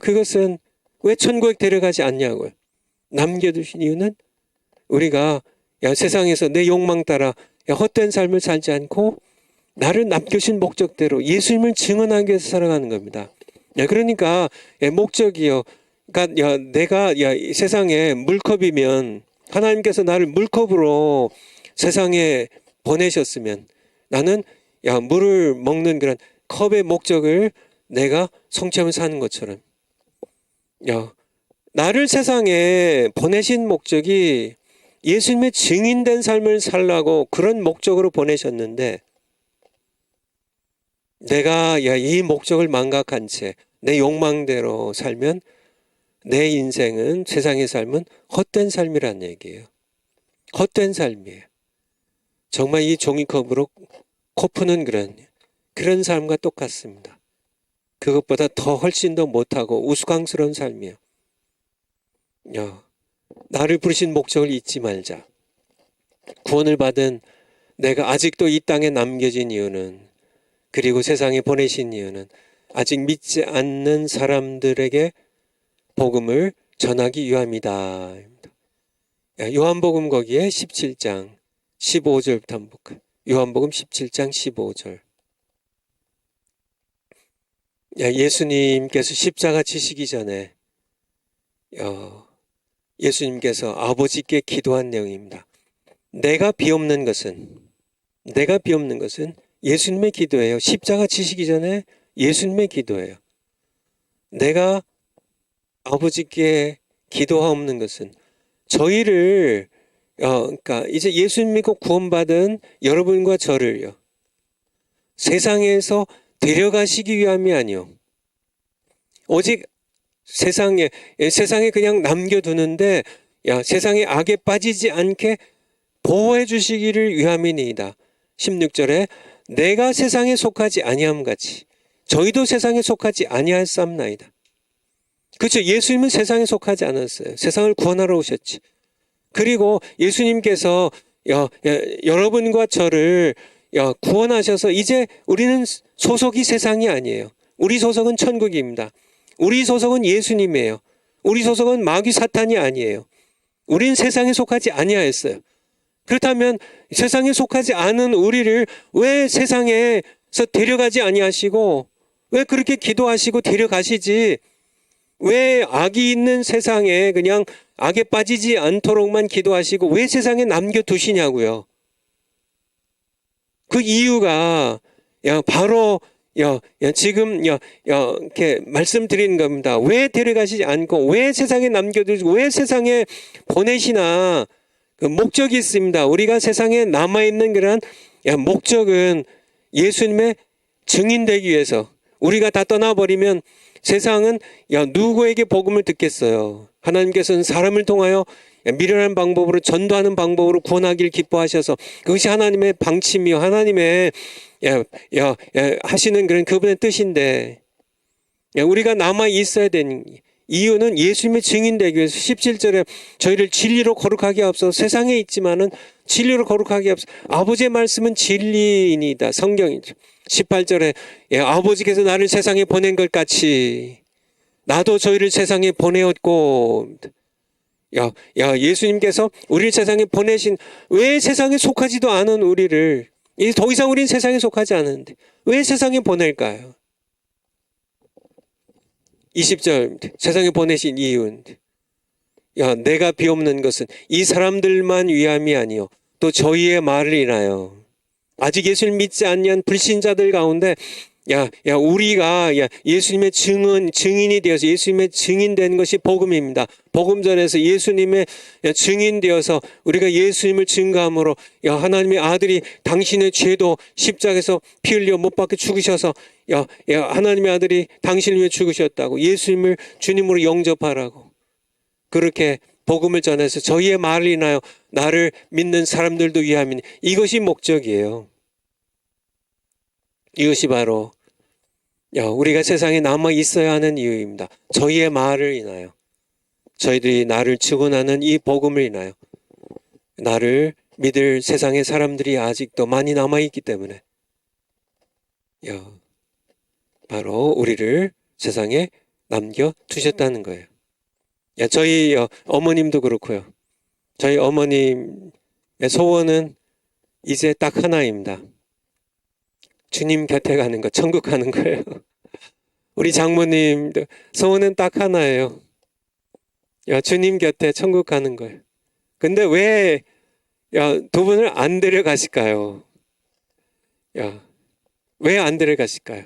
그것은 왜 천국에 데려가지 않냐고요. 남겨두신 이유는 우리가 세상에서 내 욕망 따라 헛된 삶을 살지 않고 나를 남겨주신 목적대로 예수님을 증언하기 위해서 살아가는 겁니다. 그러니까 목적이요. 그러니까 내가 세상에 물컵이면 하나님께서 나를 물컵으로 세상에 보내셨으면 나는 물을 먹는 그런 컵의 목적을 내가 성취하며 사는 것처럼 나를 세상에 보내신 목적이 예수님의 증인된 삶을 살라고 그런 목적으로 보내셨는데 내가 이 목적을 망각한 채 내 욕망대로 살면 내 인생은 세상의 삶은 헛된 삶이란 얘기예요. 헛된 삶이에요. 정말 이 종이컵으로 코 푸는 그런 삶과 똑같습니다. 그것보다 더 훨씬 더 못하고 우스꽝스러운 삶이에요. 나를 부르신 목적을 잊지 말자. 구원을 받은 내가 아직도 이 땅에 남겨진 이유는 그리고 세상에 보내신 이유는 아직 믿지 않는 사람들에게 복음을 전하기 위함이다. 요한복음 거기에 17장 15절부터 한번 볼까요? 요한복음 17장 15절. 예수님께서 십자가 지시기 전에 예수님께서 아버지께 기도한 내용입니다. 내가 비옵는 것은 예수님의 기도예요. 십자가 지시기 전에 예수님의 기도예요. 내가 아버지께 기도하옵는 것은 저희를 그러니까 이제 예수님 믿고 구원받은 여러분과 저를요. 세상에서 데려가시기 위함이 아니요. 오직 세상에 그냥 남겨두는데 세상의 악에 빠지지 않게 보호해 주시기를 위함이니이다. 16절에 내가 세상에 속하지 아니함 같이 저희도 세상에 속하지 아니하였사옵나이다. 그렇죠. 예수님은 세상에 속하지 않았어요. 세상을 구원하러 오셨지. 그리고 예수님께서 여러분과 저를 구원하셔서 이제 우리는 소속이 세상이 아니에요. 우리 소속은 천국입니다. 우리 소속은 예수님이에요. 우리 소속은 마귀 사탄이 아니에요. 우린 세상에 속하지 아니하였어요. 그렇다면 세상에 속하지 않은 우리를 왜 세상에서 데려가지 아니하시고 왜 그렇게 기도하시고 데려가시지? 왜 악이 있는 세상에 그냥 악에 빠지지 않도록만 기도하시고 왜 세상에 남겨두시냐고요. 그 이유가 바로 지금 이렇게 말씀드리는 겁니다. 왜 데려가시지 않고 왜 세상에 남겨두시고 왜 세상에 보내시나 그 목적이 있습니다. 우리가 세상에 남아있는 그런 목적은 예수님의 증인되기 위해서 우리가 다 떠나버리면 세상은 누구에게 복음을 듣겠어요. 하나님께서는 사람을 통하여 미련한 방법으로 전도하는 방법으로 구원하기를 기뻐하셔서 그것이 하나님의 방침이요 하나님의 하시는 그런 그분의 뜻인데 우리가 남아 있어야 되는 이유는 예수님의 증인되기 위해서 17절에 저희를 진리로 거룩하게 하옵소서. 세상에 있지만은 진리로 거룩하게 하옵소서. 아버지의 말씀은 진리이니이다. 성경이죠. 18절에 아버지께서 나를 세상에 보낸 것 같이 나도 저희를 세상에 보내었고 예수님께서 우리를 세상에 보내신 왜 세상에 속하지도 않은 우리를 이제 더 이상 우리는 세상에 속하지 않은데 왜 세상에 보낼까요? 20절 세상에 보내신 이유는 내가 비옵는 것은 이 사람들만 위함이 아니요 또 저희의 말을 인하여 아직 예수를 믿지 않는 불신자들 가운데 우리가 예수님의 증인이 되어서 예수님의 증인된 것이 복음입니다. 복음 전에서 예수님의 증인되어서 우리가 예수님을 증거함으로 하나님의 아들이 당신의 죄도 십자가에서 피 흘려 못 박혀 죽으셔서 하나님의 아들이 당신을 위해 죽으셨다고 예수님을 주님으로 영접하라고 그렇게 복음을 전해서 저희의 말을 인하여 나를 믿는 사람들도 위함이니 이것이 목적이에요. 이것이 바로 우리가 세상에 남아 있어야 하는 이유입니다. 저희의 말을 인하여 저희들이 나를 증언하는 이 복음을 인하여 나를 믿을 세상의 사람들이 아직도 많이 남아 있기 때문에 바로 우리를 세상에 남겨두셨다는 거예요. 저희 어머님도 그렇고요. 저희 어머님의 소원은 이제 딱 하나입니다. 주님 곁에 가는 거, 천국 가는 거예요. 우리 장모님도 소원은 딱 하나예요. 주님 곁에 천국 가는 거예요. 근데 왜 두 분을 안 데려가실까요? 왜 안 데려가실까요?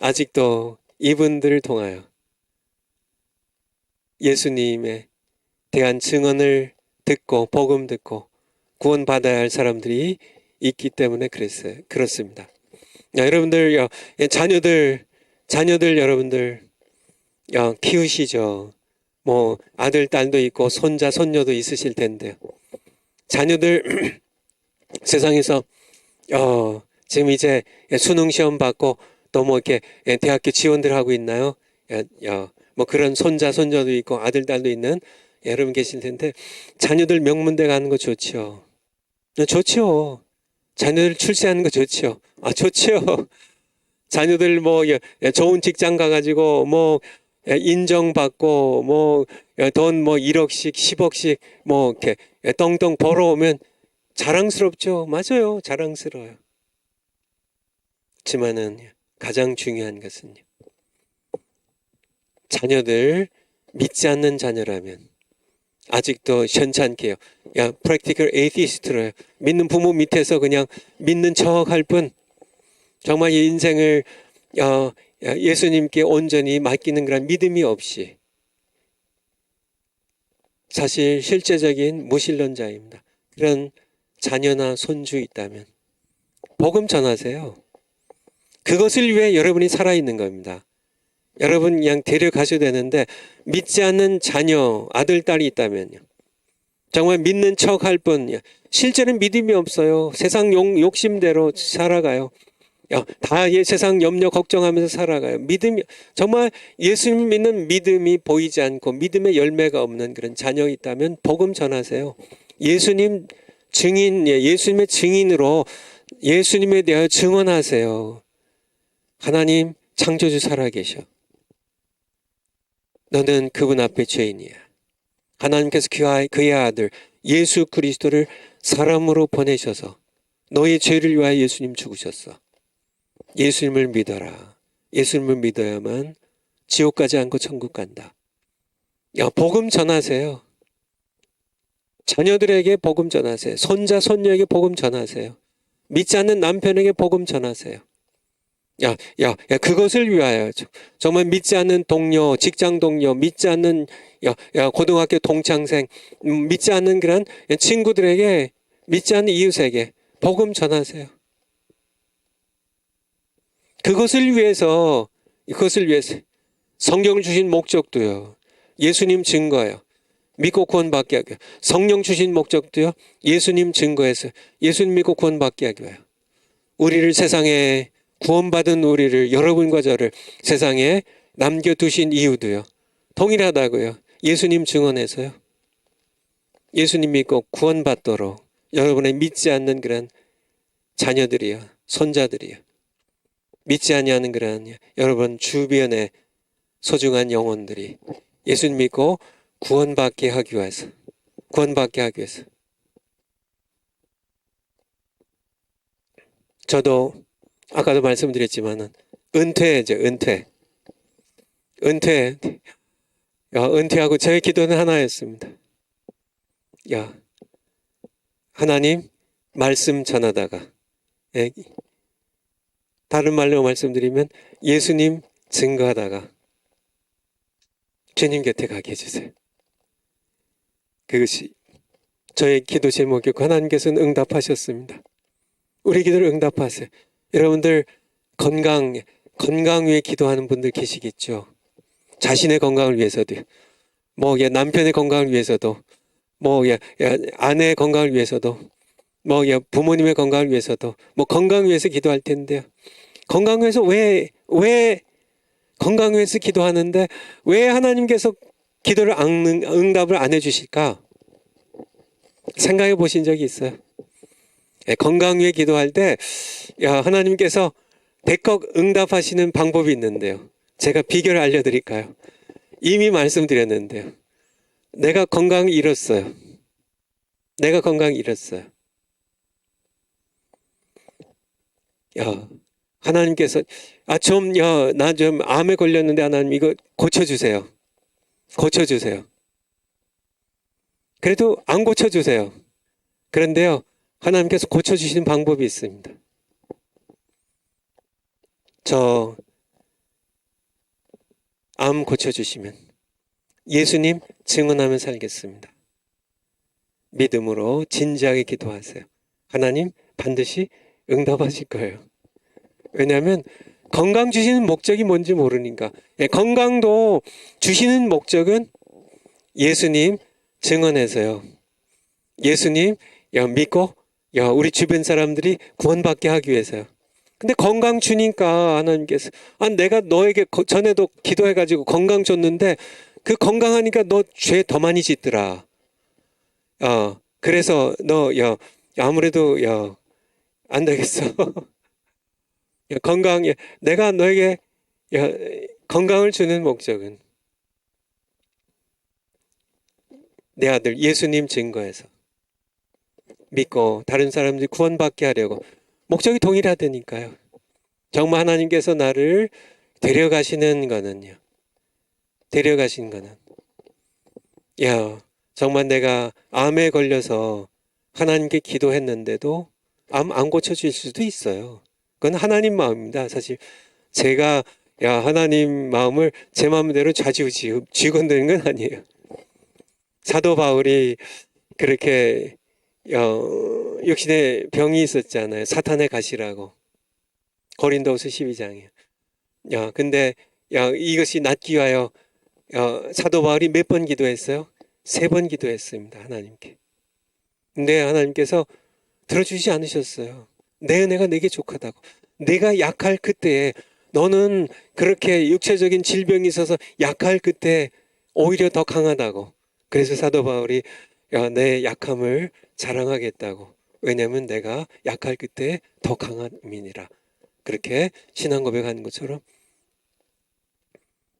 아직도 이분들을 통하여 예수님에 대한 증언을 듣고 복음 듣고 구원받아야 할 사람들이 있기 때문에 그렇습니다. 여러분들 자녀들 여러분들 키우시죠. 뭐 아들 딸도 있고 손자 손녀도 있으실 텐데요. 자녀들 세상에서 지금 이제 수능 시험 받고 또 뭐 이렇게 대학교 지원들 하고 있나요? 뭐 그런 손자 손녀도 있고 아들 딸도 있는 여러분 계실 텐데 자녀들 명문대 가는 거 좋죠. 좋죠. 자녀들 출세하는 거 좋죠. 좋죠. 자녀들 뭐 좋은 직장 가가지고 뭐 인정받고 뭐 돈 뭐 1억씩 10억씩 뭐 이렇게 떵떵 벌어오면 자랑스럽죠. 맞아요. 자랑스러워요. 하지만은 가장 중요한 것은요. 자녀들 믿지 않는 자녀라면 아직도 현찮게요. practical atheist로 믿는 부모 밑에서 그냥 믿는 척 할 뿐 정말 이 인생을 예수님께 온전히 맡기는 그런 믿음이 없이 사실 실제적인 무신론자입니다. 그런 자녀나 손주 있다면 복음 전하세요. 그것을 위해 여러분이 살아있는 겁니다. 여러분 그냥 데려가셔도 되는데 믿지 않는 자녀, 아들, 딸이 있다면요. 정말 믿는 척 할 뿐, 실제는 믿음이 없어요. 세상 욕심대로 살아가요. 다 세상 염려 걱정하면서 살아가요. 믿음이, 정말 예수님 믿는 믿음이 보이지 않고 믿음의 열매가 없는 그런 자녀 있다면 복음 전하세요. 예수님 증인, 예수님의 증인으로 예수님에 대하여 증언하세요. 하나님 창조주 살아계셔. 너는 그분 앞에 죄인이야. 하나님께서 그의 아들 예수 그리스도를 사람으로 보내셔서 너의 죄를 위하여 예수님 죽으셨어. 예수님을 믿어라. 예수님을 믿어야만 지옥 가지 않고 천국 간다. 복음 전하세요. 자녀들에게 복음 전하세요. 손자, 손녀에게 복음 전하세요. 믿지 않는 남편에게 복음 전하세요. 그것을 위하여 정말 믿지 않는 동료, 직장 동료, 믿지 않는 고등학교 동창생, 믿지 않는 그런 친구들에게, 믿지 않는 이웃에게 복음 전하세요. 그것을 위해서 성경을 주신 목적도요. 예수님 증거예요. 믿고 구원받게 하고요. 성령 주신 목적도요. 예수님 증거해서 예수님 믿고 구원받게 하고요. 우리를 세상에 구원받은 우리를, 여러분과 저를 세상에 남겨두신 이유도요. 동일하다고요. 예수님 증언해서요. 예수님 믿고 구원받도록 여러분의 믿지 않는 그런 자녀들이요. 손자들이요. 믿지 아니하는 그런 여러분 주변의 소중한 영혼들이 예수님 믿고 구원받게 하기 위해서. 저도 아까도 말씀드렸지만은 은퇴죠. 은퇴하고 저의 기도는 하나였습니다. 하나님 말씀 전하다가, 다른 말로 말씀드리면 예수님 증거하다가 주님 곁에 가게 해주세요. 그것이 저의 기도 제목이었고 하나님께서는 응답하셨습니다. 우리 기도를 응답하세요. 여러분들 건강 위해 기도하는 분들 계시겠죠. 자신의 건강을 위해서도, 남편의 건강을 위해서도, 아내의 건강을 위해서도, 부모님의 건강을 위해서도, 건강 위해서 기도할 텐데요. 건강 위해서 왜 건강 위해서 기도하는데 왜 하나님께서 기도를 응답을 안 해주실까? 생각해 보신 적이 있어요? 건강 위해 기도할 때 하나님께서 대폭 응답하시는 방법이 있는데요. 제가 비결을 알려드릴까요? 이미 말씀드렸는데요. 내가 건강을 잃었어요. 하나님께서 나 좀 암에 걸렸는데 하나님 이거 고쳐주세요. 그래도 안 고쳐주세요. 그런데요, 하나님께서 고쳐주시는 방법이 있습니다. 저 암 고쳐주시면 예수님 증언하며 살겠습니다. 믿음으로 진지하게 기도하세요. 하나님 반드시 응답하실 거예요. 왜냐하면 건강 주시는 목적이 뭔지 모르니까. 건강도 주시는 목적은 예수님 증언해서요. 예수님 믿고 우리 주변 사람들이 구원받게 하기 위해서요. 근데 건강 주니까 하나님께서 내가 너에게 전에도 기도해가지고 건강 줬는데 그 건강하니까 너 죄 더 많이 짓더라. 그래서 너 아무래도 안 되겠어. 내가 너에게 건강을 주는 목적은 내 아들 예수님 증거해서 믿고 다른 사람들이 구원받게 하려고. 목적이 동일하다니까요. 정말 하나님께서 나를 데려가시는 거는 정말 내가 암에 걸려서 하나님께 기도했는데도 암 안 고쳐줄 수도 있어요. 그건 하나님 마음입니다. 사실 제가 하나님 마음을 제 마음대로 좌지우지건드는 건 아니에요. 사도 바울이 그렇게 육신에 병이 있었잖아요. 사탄의 가시라고. 고린도후서 12장에. 근데 이것이 낫기 위하여 사도 바울이 몇 번 기도했어요? 3번 기도했습니다. 하나님께. 근데 하나님께서 들어주지 않으셨어요. 내 은혜가 내게 족하다고. 내가 약할 그때에 너는 그렇게 육체적인 질병이 있어서 약할 그때 오히려 더 강하다고. 그래서 사도 바울이 내 약함을 자랑하겠다고. 왜냐하면 내가 약할 그때 더 강한 민이라. 그렇게 신앙 고백하는 것처럼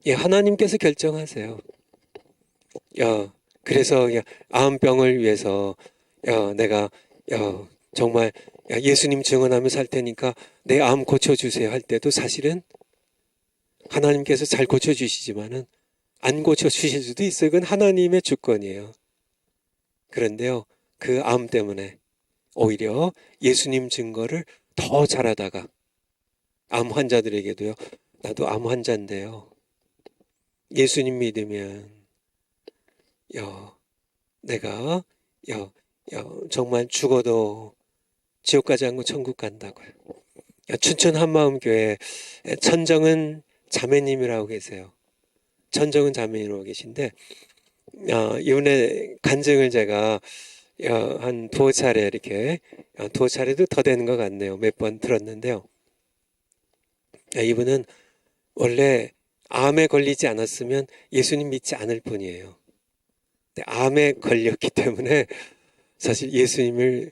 하나님께서 결정하세요. 그래서 암병을 위해서 내가 정말 예수님 증언하며 살 테니까 내 암 고쳐주세요 할 때도 사실은 하나님께서 잘 고쳐주시지만은 안 고쳐주실 수도 있어요. 그건 하나님의 주권이에요. 그런데요, 그 암 때문에 오히려 예수님 증거를 더 잘하다가 암 환자들에게도요, 나도 암 환자인데요, 예수님 믿으면 내가 정말 죽어도 지옥 가지 않고 천국 간다고요. 춘천 한마음교회 천정은 자매님이라고 계세요. 천정은 자매님이라고 계신데 이번에 간증을 제가 한 2차례 이렇게 2차례도 더 되는 것 같네요. 몇 번 들었는데요. 이분은 원래 암에 걸리지 않았으면 예수님 믿지 않을 분이에요. 암에 걸렸기 때문에 사실 예수님을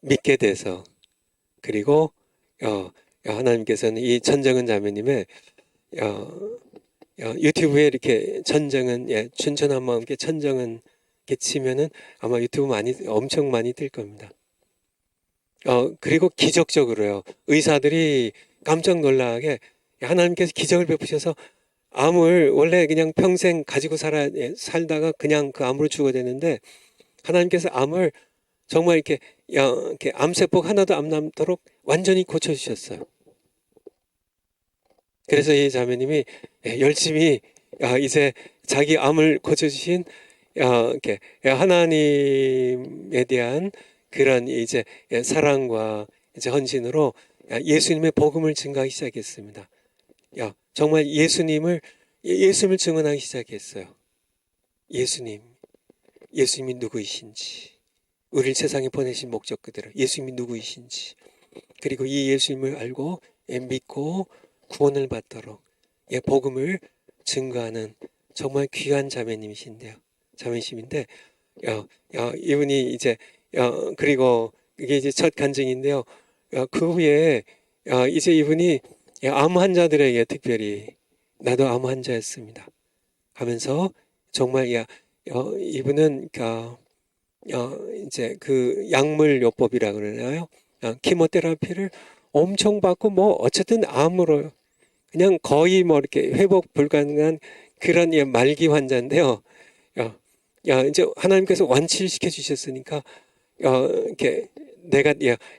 믿게 돼서, 그리고 하나님께서는 이 천정은 자매님의 유튜브에 이렇게 천정은 춘천 한마음교회 천정은 이렇게 치면은 아마 유튜브 엄청 많이 뜰 겁니다. 그리고 기적적으로요, 의사들이 깜짝 놀라게 하나님께서 기적을 베푸셔서 암을 원래 그냥 평생 가지고 살다가 그냥 그 암으로 죽어야 되는데 하나님께서 암을 정말 이렇게 암세포 하나도 안 남도록 완전히 고쳐주셨어요. 그래서 이 자매님이 열심히 이제 자기 암을 고쳐주신 이렇게 하나님에 대한 그런 이제 사랑과 이제 헌신으로 예수님의 복음을 증가하기 시작했습니다. 정말 예수님을 증언하기 시작했어요. 예수님이 누구이신지, 우리를 세상에 보내신 목적 그대로 예수님이 누구이신지, 그리고 이 예수님을 알고 믿고 구원을 받도록 복음을 증거하는 정말 귀한 자매님이신데요. 자매님인데 이분이 이제 그리고 이게 이제 첫 간증인데요. 그 후에 이제 이분이 암 환자들에게 특별히 나도 암 환자였습니다 하면서 정말 이분은 이제 그 약물요법이라 그러나요? 키모테라피를 엄청 받고 뭐 어쨌든 암으로 그냥 거의 뭐 이렇게 회복 불가능한 그런 말기 환자인데요. 이제 하나님께서 완치를 시켜 주셨으니까 이렇게 내가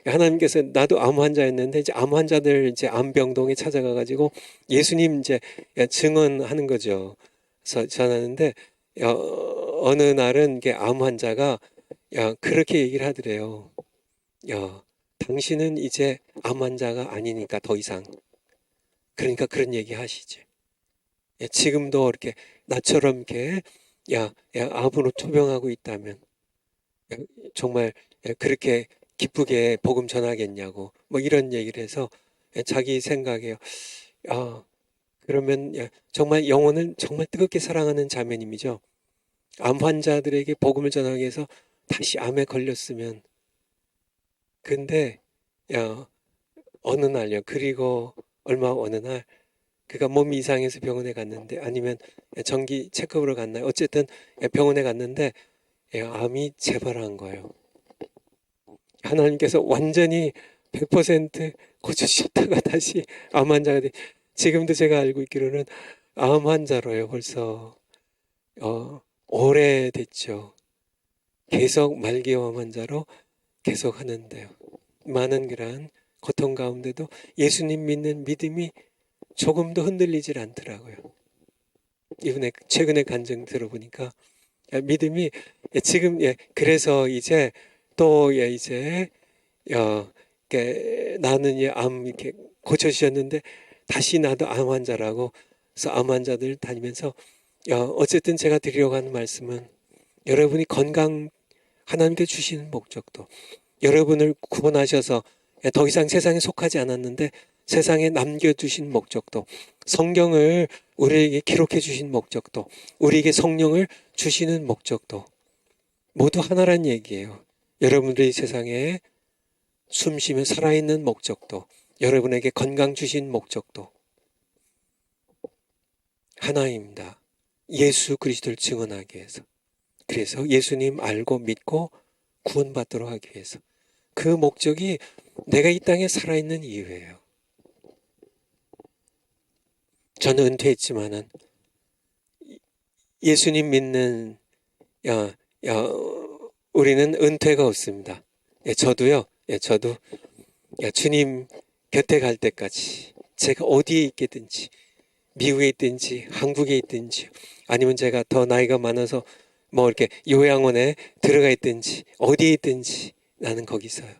하나님께서 나도 암 환자였는데 이제 암 환자들 이제 암병동에 찾아가 가지고 예수님 이제 증언하는 거죠. 그래서 전하는데 어느 날은 이게 암 환자가 그렇게 얘기를 하더래요. 당신은 이제 암 환자가 아니니까 더 이상. 그러니까 그런 얘기 하시지. 지금도 이렇게 나처럼 이렇게 암으로 투병하고 있다면 정말 그렇게 기쁘게 복음 전하겠냐고 뭐 이런 얘기를 해서 자기 생각에 그러면 정말 영혼을 정말 뜨겁게 사랑하는 자매님이죠. 암 환자들에게 복음을 전하기 위해서 다시 암에 걸렸으면, 근데 어느 날요, 그리고 어느 날 그가 몸이 이상해서 병원에 갔는데, 아니면 정기 체크업으로 갔나요? 어쨌든 병원에 갔는데 암이 재발한 거예요. 하나님께서 완전히 100% 고쳐주셨다가 다시 암 환자가 지금도 제가 알고 있기로는 암 환자로요. 벌써 오래됐죠. 계속 말기암 환자로 계속 하는데요. 많은 그러한 고통 가운데도 예수님 믿는 믿음이 조금도 흔들리질 않더라고요. 이번에 최근에 간증 들어보니까 믿음이 지금 그래서 이제 또 이제 나는 암 이렇게 고쳐주셨는데 다시 나도 암 환자라고. 그래서 암 환자들 다니면서 어쨌든 제가 드리려고 하는 말씀은 여러분이 건강 하나님께 주시는 목적도, 여러분을 구원하셔서 더 이상 세상에 속하지 않았는데 세상에 남겨두신 목적도, 성경을 우리에게 기록해 주신 목적도, 우리에게 성령을 주시는 목적도 모두 하나란 얘기예요. 여러분들이 세상에 숨쉬며 살아있는 목적도, 여러분에게 건강 주신 목적도 하나입니다. 예수 그리스도를 증언하기 위해서. 그래서 예수님 알고 믿고 구원받도록 하기 위해서. 그 목적이 내가 이 땅에 살아있는 이유예요. 저는 은퇴했지만은 예수님 믿는 우리는 은퇴가 없습니다. 저도요. 저도 주님 곁에 갈 때까지 제가 어디에 있겠든지, 미국에 있든지 한국에 있든지, 아니면 제가 더 나이가 많아서 뭐 이렇게 요양원에 들어가 있든지 어디에 있든지 나는 거기서요.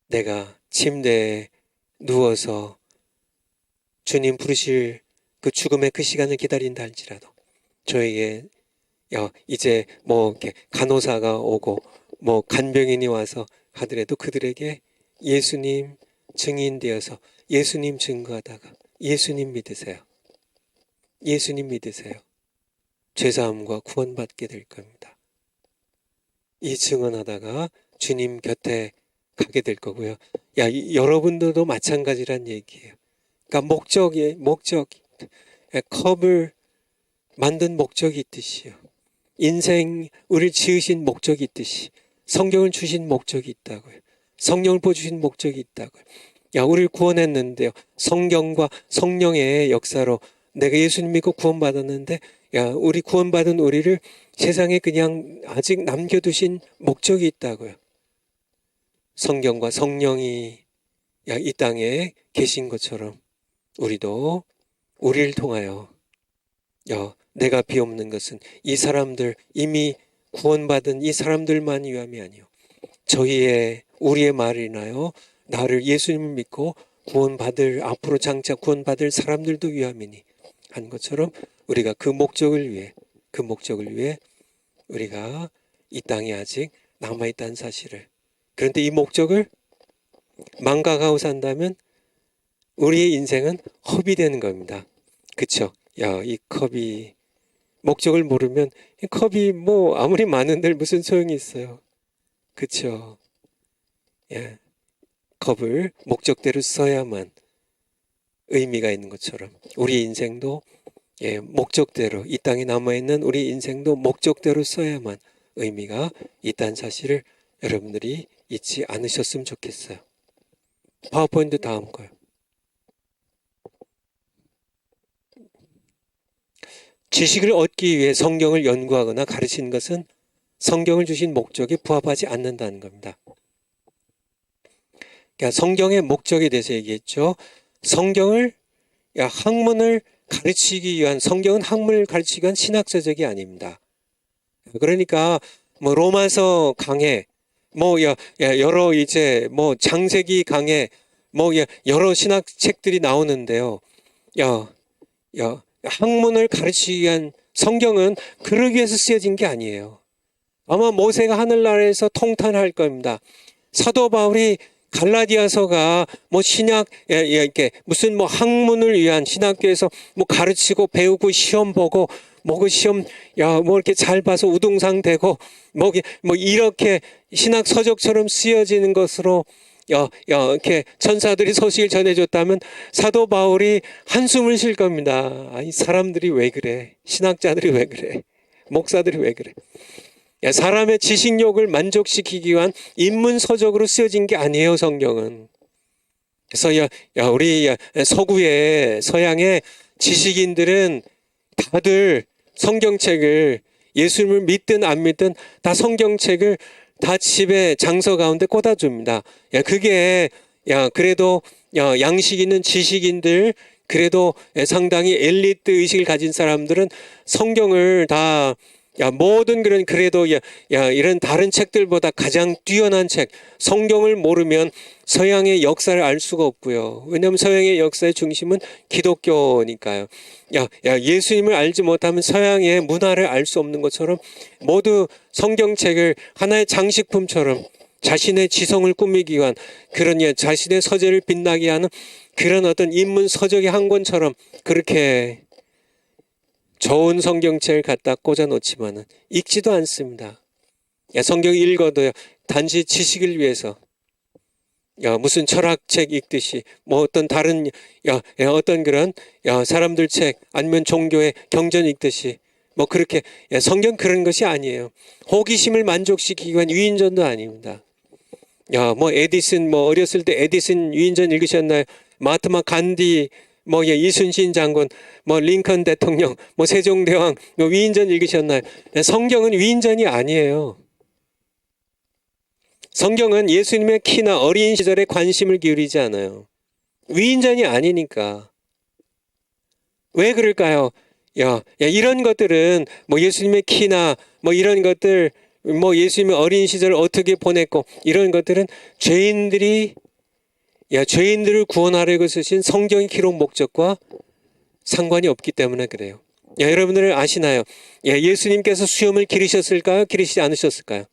내가 침대에 누워서 주님 부르실 그 죽음의 그 시간을 기다린다 할지라도 저에게 이제 뭐 이렇게 간호사가 오고 뭐 간병인이 와서 하더라도 그들에게 예수님 증인되어서 예수님 증거하다가 예수님 믿으세요. 예수님 믿으세요. 죄사함과 구원받게 될 겁니다. 이 증언하다가 주님 곁에 가게 될 거고요. 여러분들도 마찬가지란 얘기예요. 그러니까 목적이 컵을 만든 목적이 있듯이요. 인생 우리를 지으신 목적이 있듯이 성경을 주신 목적이 있다고요. 성령을 보여주신 목적이 있다고요. 우리를 구원했는데요. 성경과 성령의 역사로 내가 예수님 믿고 구원받았는데 우리 구원받은 우리를 세상에 그냥 아직 남겨두신 목적이 있다고요. 성경과 성령이 이 땅에 계신 것처럼 우리도 우리를 통하여 내가 비옵는 것은 이 사람들 이미 구원받은 이 사람들만 위함이 아니요 우리의 말이 인하여 나를 예수님을 믿고 구원받을 앞으로 장차 구원받을 사람들도 위함이니 한 것처럼 우리가 그 목적을 위해 우리가 이 땅에 아직 남아있다는 사실을, 그런데 이 목적을 망각하고 산다면 우리의 인생은 헛이 되는 겁니다. 그쵸? 이 컵이 목적을 모르면 이 컵이 뭐 아무리 많은들 무슨 소용이 있어요. 그쵸? 컵을 목적대로 써야만 의미가 있는 것처럼 우리 인생도 목적대로, 이 땅에 남아있는 우리 인생도 목적대로 써야만 의미가 있다는 사실을 여러분들이 잊지 않으셨으면 좋겠어요. 파워포인트 다음 거요. 지식을 얻기 위해 성경을 연구하거나 가르치는 것은 성경을 주신 목적에 부합하지 않는다는 겁니다. 그러니까 성경의 목적에 대해서 얘기했죠. 학문을 가르치기 위한, 성경은 학문을 가르치기 위한 신학서적이 아닙니다. 그러니까 뭐 로마서 강해, 여러 이제 장세기 강해, 여러 신학책들이 나오는데요. 학문을 가르치기 위한, 성경은 그러기 위해서 쓰여진 게 아니에요. 아마 모세가 하늘나라에서 통탄할 겁니다. 사도 바울이 갈라디아서가 신학, 이렇게 무슨 학문을 위한, 신학교에서 가르치고 배우고 시험 보고 그 시험 이렇게 잘 봐서 우등상 되고 이렇게 신학 서적처럼 쓰여지는 것으로 이렇게 천사들이 소식을 전해줬다면 사도 바울이 한숨을 쉴 겁니다. 이 사람들이 왜 그래? 신학자들이 왜 그래? 목사들이 왜 그래? 사람의 지식욕을 만족시키기 위한 인문 서적으로 쓰여진 게 아니에요, 성경은. 그래서 우리 서구의 서양의 지식인들은 다들 성경책을, 예수님을 믿든 안 믿든 다 성경책을 다 집에 장서 가운데 꽂아줍니다. 그게 그래도 양식 있는 지식인들, 그래도 상당히 엘리트 의식을 가진 사람들은 성경을 다 모든 그런 그래도 이런 다른 책들보다 가장 뛰어난 책, 성경을 모르면 서양의 역사를 알 수가 없고요. 왜냐하면 서양의 역사의 중심은 기독교니까요. 예수님을 알지 못하면 서양의 문화를 알 수 없는 것처럼 모두 성경책을 하나의 장식품처럼 자신의 지성을 꾸미기 위한 그런 자신의 서재를 빛나게 하는 그런 어떤 인문 서적의 한 권처럼 그렇게 좋은 성경책을 갖다 꽂아 놓지만은 읽지도 않습니다. 성경 읽어도요, 단지 지식을 위해서 무슨 철학책 읽듯이 뭐 어떤 다른 어떤 그런 사람들 책 아니면 종교의 경전 읽듯이 뭐 그렇게 성경 그런 것이 아니에요. 호기심을 만족시키기 위한 위인전도 아닙니다. 뭐 에디슨 뭐 어렸을 때 에디슨 위인전 읽으셨나요? 마하트마 간디 뭐 이순신 장군, 뭐 링컨 대통령, 뭐 세종대왕 뭐 위인전 읽으셨나요? 성경은 위인전이 아니에요. 성경은 예수님의 키나 어린 시절에 관심을 기울이지 않아요. 위인전이 아니니까. 왜 그럴까요? 이런 것들은 뭐 예수님의 키나 뭐 이런 것들, 뭐 예수님의 어린 시절을 어떻게 보냈고 이런 것들은 죄인들을 구원하려고 쓰신 성경의 기록 목적과 상관이 없기 때문에 그래요. 여러분들 아시나요? 예수님께서 수염을 기르셨을까요? 기르시지 않으셨을까요?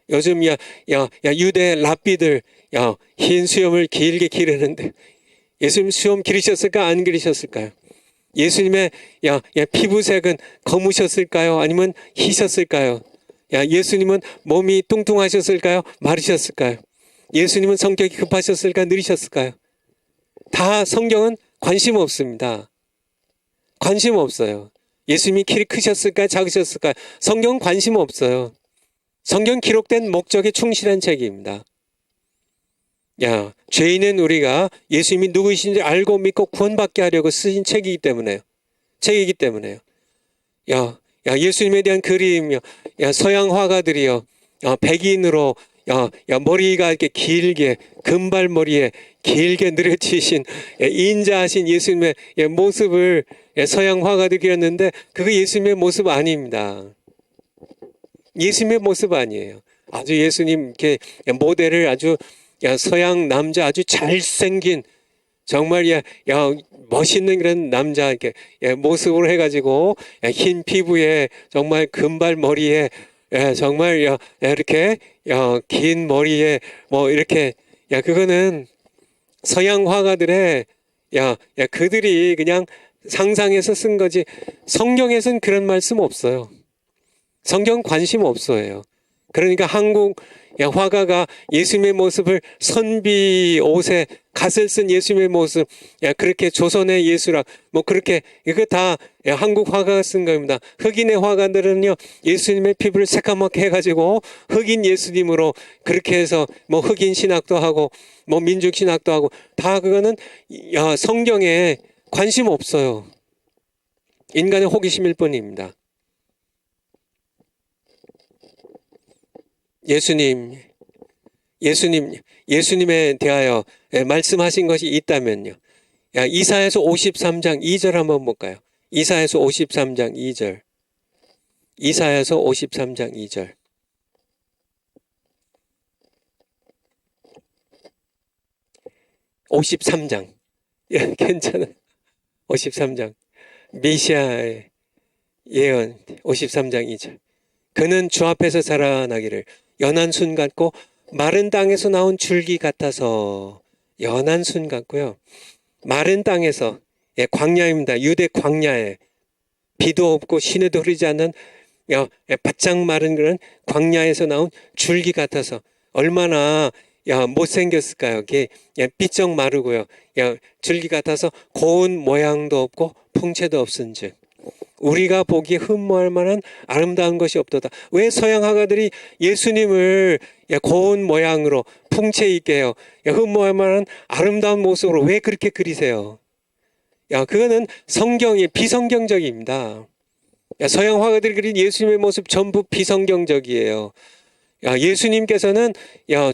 요즘 유대 랍비들 흰 수염을 길게 기르는데 예수님 수염 기르셨을까? 안 기르셨을까요? 예수님의 피부색은 검으셨을까요? 아니면 희셨을까요? 예수님은 몸이 뚱뚱하셨을까요? 마르셨을까요? 예수님은 성격이 급하셨을까요? 느리셨을까요? 다 성경은 관심 없습니다. 관심 없어요. 예수님이 키를 크셨을까요? 작으셨을까요? 성경은 관심 없어요. 성경 기록된 목적에 충실한 책입니다. 죄인은 우리가 예수님이 누구이신지 알고 믿고 구원받게 하려고 쓰신 책이기 때문에요. 예수님에 대한 그림이요. 서양 화가들이요. 백인으로 머리가 이렇게 길게 금발머리에 길게 느려지신 인자하신 예수님의 모습을 서양 화가들이 그렸는데 그거 예수님의 모습 아닙니다. 예수님의 모습 아니에요. 아주 예수님 이렇게 모델을 아주 서양 남자 아주 잘생긴 정말 멋있는 그런 남자 이렇게 모습으로 해가지고 흰 피부에 정말 금발 머리에 정말 이렇게 긴 머리에 뭐 이렇게 그거는 서양 화가들의 그들이 그냥 상상해서 쓴 거지 성경에서는 그런 말씀 없어요. 성경 관심 없어요. 그러니까 한국 화가가 예수님의 모습을 선비 옷에 갓을 쓴 예수님의 모습, 그렇게 조선의 예수라, 뭐 그렇게 이거 다 한국 화가가 쓴 겁니다. 흑인의 화가들은요 예수님의 피부를 새까맣게 해가지고 흑인 예수님으로 그렇게 해서 뭐 흑인 신학도 하고 뭐 민족 신학도 하고 다 그거는 성경에 관심 없어요. 인간의 호기심일 뿐입니다. 예수님에 대하여 말씀하신 것이 있다면요. 이사야서 53장 2절 한번 볼까요? 이사야서 53장 2절. 이사야서 53장 2절. (53장) 괜찮아요. 53장. 메시아의 예언 53장 2절. 그는 주 앞에서 자라나기를 연한 순 같고 마른 땅에서 나온 줄기 같아서. 연한 순 같고요. 마른 땅에서, 광야입니다. 유대 광야에 비도 없고 시내도 흐르지 않는 바짝 마른 그런 광야에서 나온 줄기 같아서. 얼마나 못생겼을까요? 이게 삐쩍 마르고요. 줄기 같아서 고운 모양도 없고 풍채도 없은즉 우리가 보기에 흠모할 만한 아름다운 것이 없도다. 왜 서양 화가들이 예수님을 고운 모양으로 풍채 있게요, 흠모할 만한 아름다운 모습으로 왜 그렇게 그리세요? 그거는 성경이 비성경적입니다. 서양 화가들이 그린 예수님의 모습 전부 비성경적이에요. 예수님께서는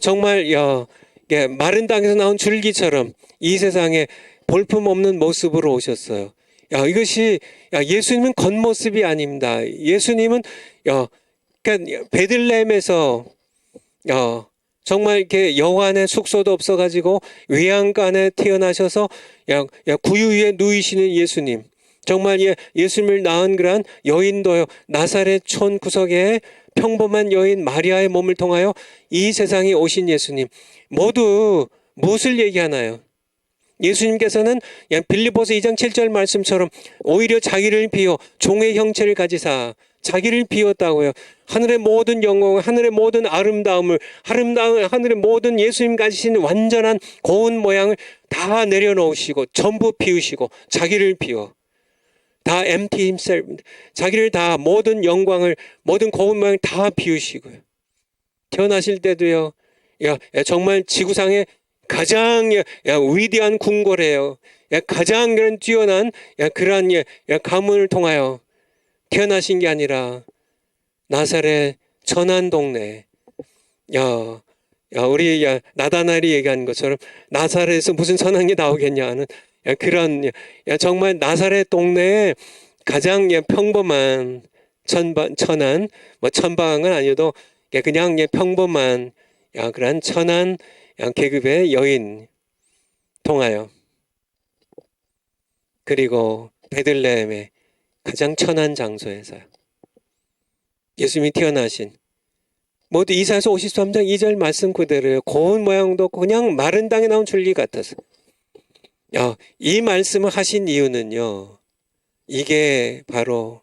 정말 마른 땅에서 나온 줄기처럼 이 세상에 볼품없는 모습으로 오셨어요. 이것이 예수님은 겉모습이 아닙니다. 예수님은 그러니까 베들레헴에서 정말 이렇게 여관에 숙소도 없어가지고 외양간에 태어나셔서 구유 위에 누이시는 예수님. 정말 예수님을 낳은 그러한 여인도요. 나사렛 촌 구석에 평범한 여인 마리아의 몸을 통하여 이 세상에 오신 예수님. 모두 무엇을 얘기하나요? 예수님께서는 빌립보서 2장 7절 말씀처럼 오히려 자기를 비워 종의 형체를 가지사 자기를 비웠다고요. 하늘의 모든 영광, 하늘의 모든 아름다움을, 하늘의 모든 예수님 가지신 완전한 고운 모양을 다 내려놓으시고 전부 비우시고 자기를 비워. 다 empty himself. 자기를 다 모든 영광을, 모든 고운 모양을 다 비우시고요. 태어나실 때도요. 정말 지구상에 가장 위대한 궁궐이에요. 가장 그런 뛰어난 그러한 가문을 통하여 태어나신 게 아니라 나사렛 천한 동네. 우리 나다나엘이 얘기한 것처럼 나사렛에서 무슨 선한 게 나오겠냐 하는 그런 정말 나사렛 동네에 가장 평범한 천한 뭐 천방은 아니어도 그냥 평범한 그런 천한 계급의 여인 통하여 그리고 베들레헴의 가장 천한 장소에서요. 예수님이 태어나신 모두 이사야서 53장 2절 말씀 그대로요. 고운 모양도 그냥 마른 땅에 나온 줄기 같아서. 이 말씀을 하신 이유는요. 이게 바로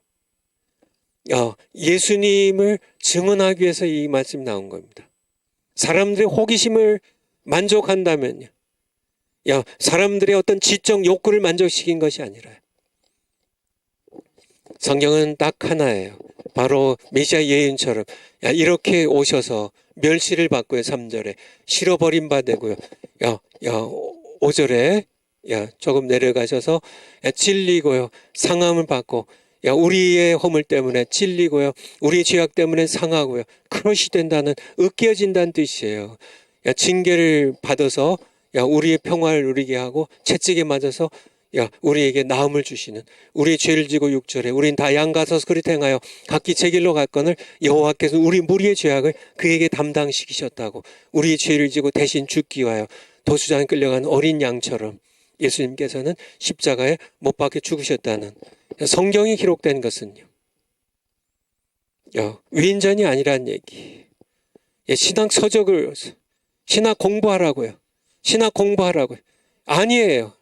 예수님을 증언하기 위해서 이 말씀이 나온 겁니다. 사람들의 호기심을 만족한다면요. 사람들의 어떤 지적 욕구를 만족시킨 것이 아니라요. 성경은 딱 하나예요. 바로 메시아 예언처럼 이렇게 오셔서 멸시를 받고요. 3절에 실어버림 받되고요. 5절에 조금 내려가셔서 찔리고요. 상함을 받고 우리의 허물 때문에 찔리고요. 우리의 죄악 때문에 상하고요. 크러시 된다는 으깨어진다는 뜻이에요. 징계를 받아서 우리의 평화를 누리게 하고 채찍에 맞아서 우리에게 나음을 주시는 우리의 죄를 지고 6절에 우린 다 양가서 그리 행하여 각기 제 길로 갔거늘 여호와께서 우리 무리의 죄악을 그에게 담당시키셨다고 우리의 죄를 지고 대신 죽기 위하여 도수장에 끌려간 어린 양처럼 예수님께서는 십자가에 못 박혀 죽으셨다는 성경이 기록된 것은요. 위인전이 아니란 얘기. 신학 서적을 신학 공부하라고요. 신학 공부하라고요. 아니에요.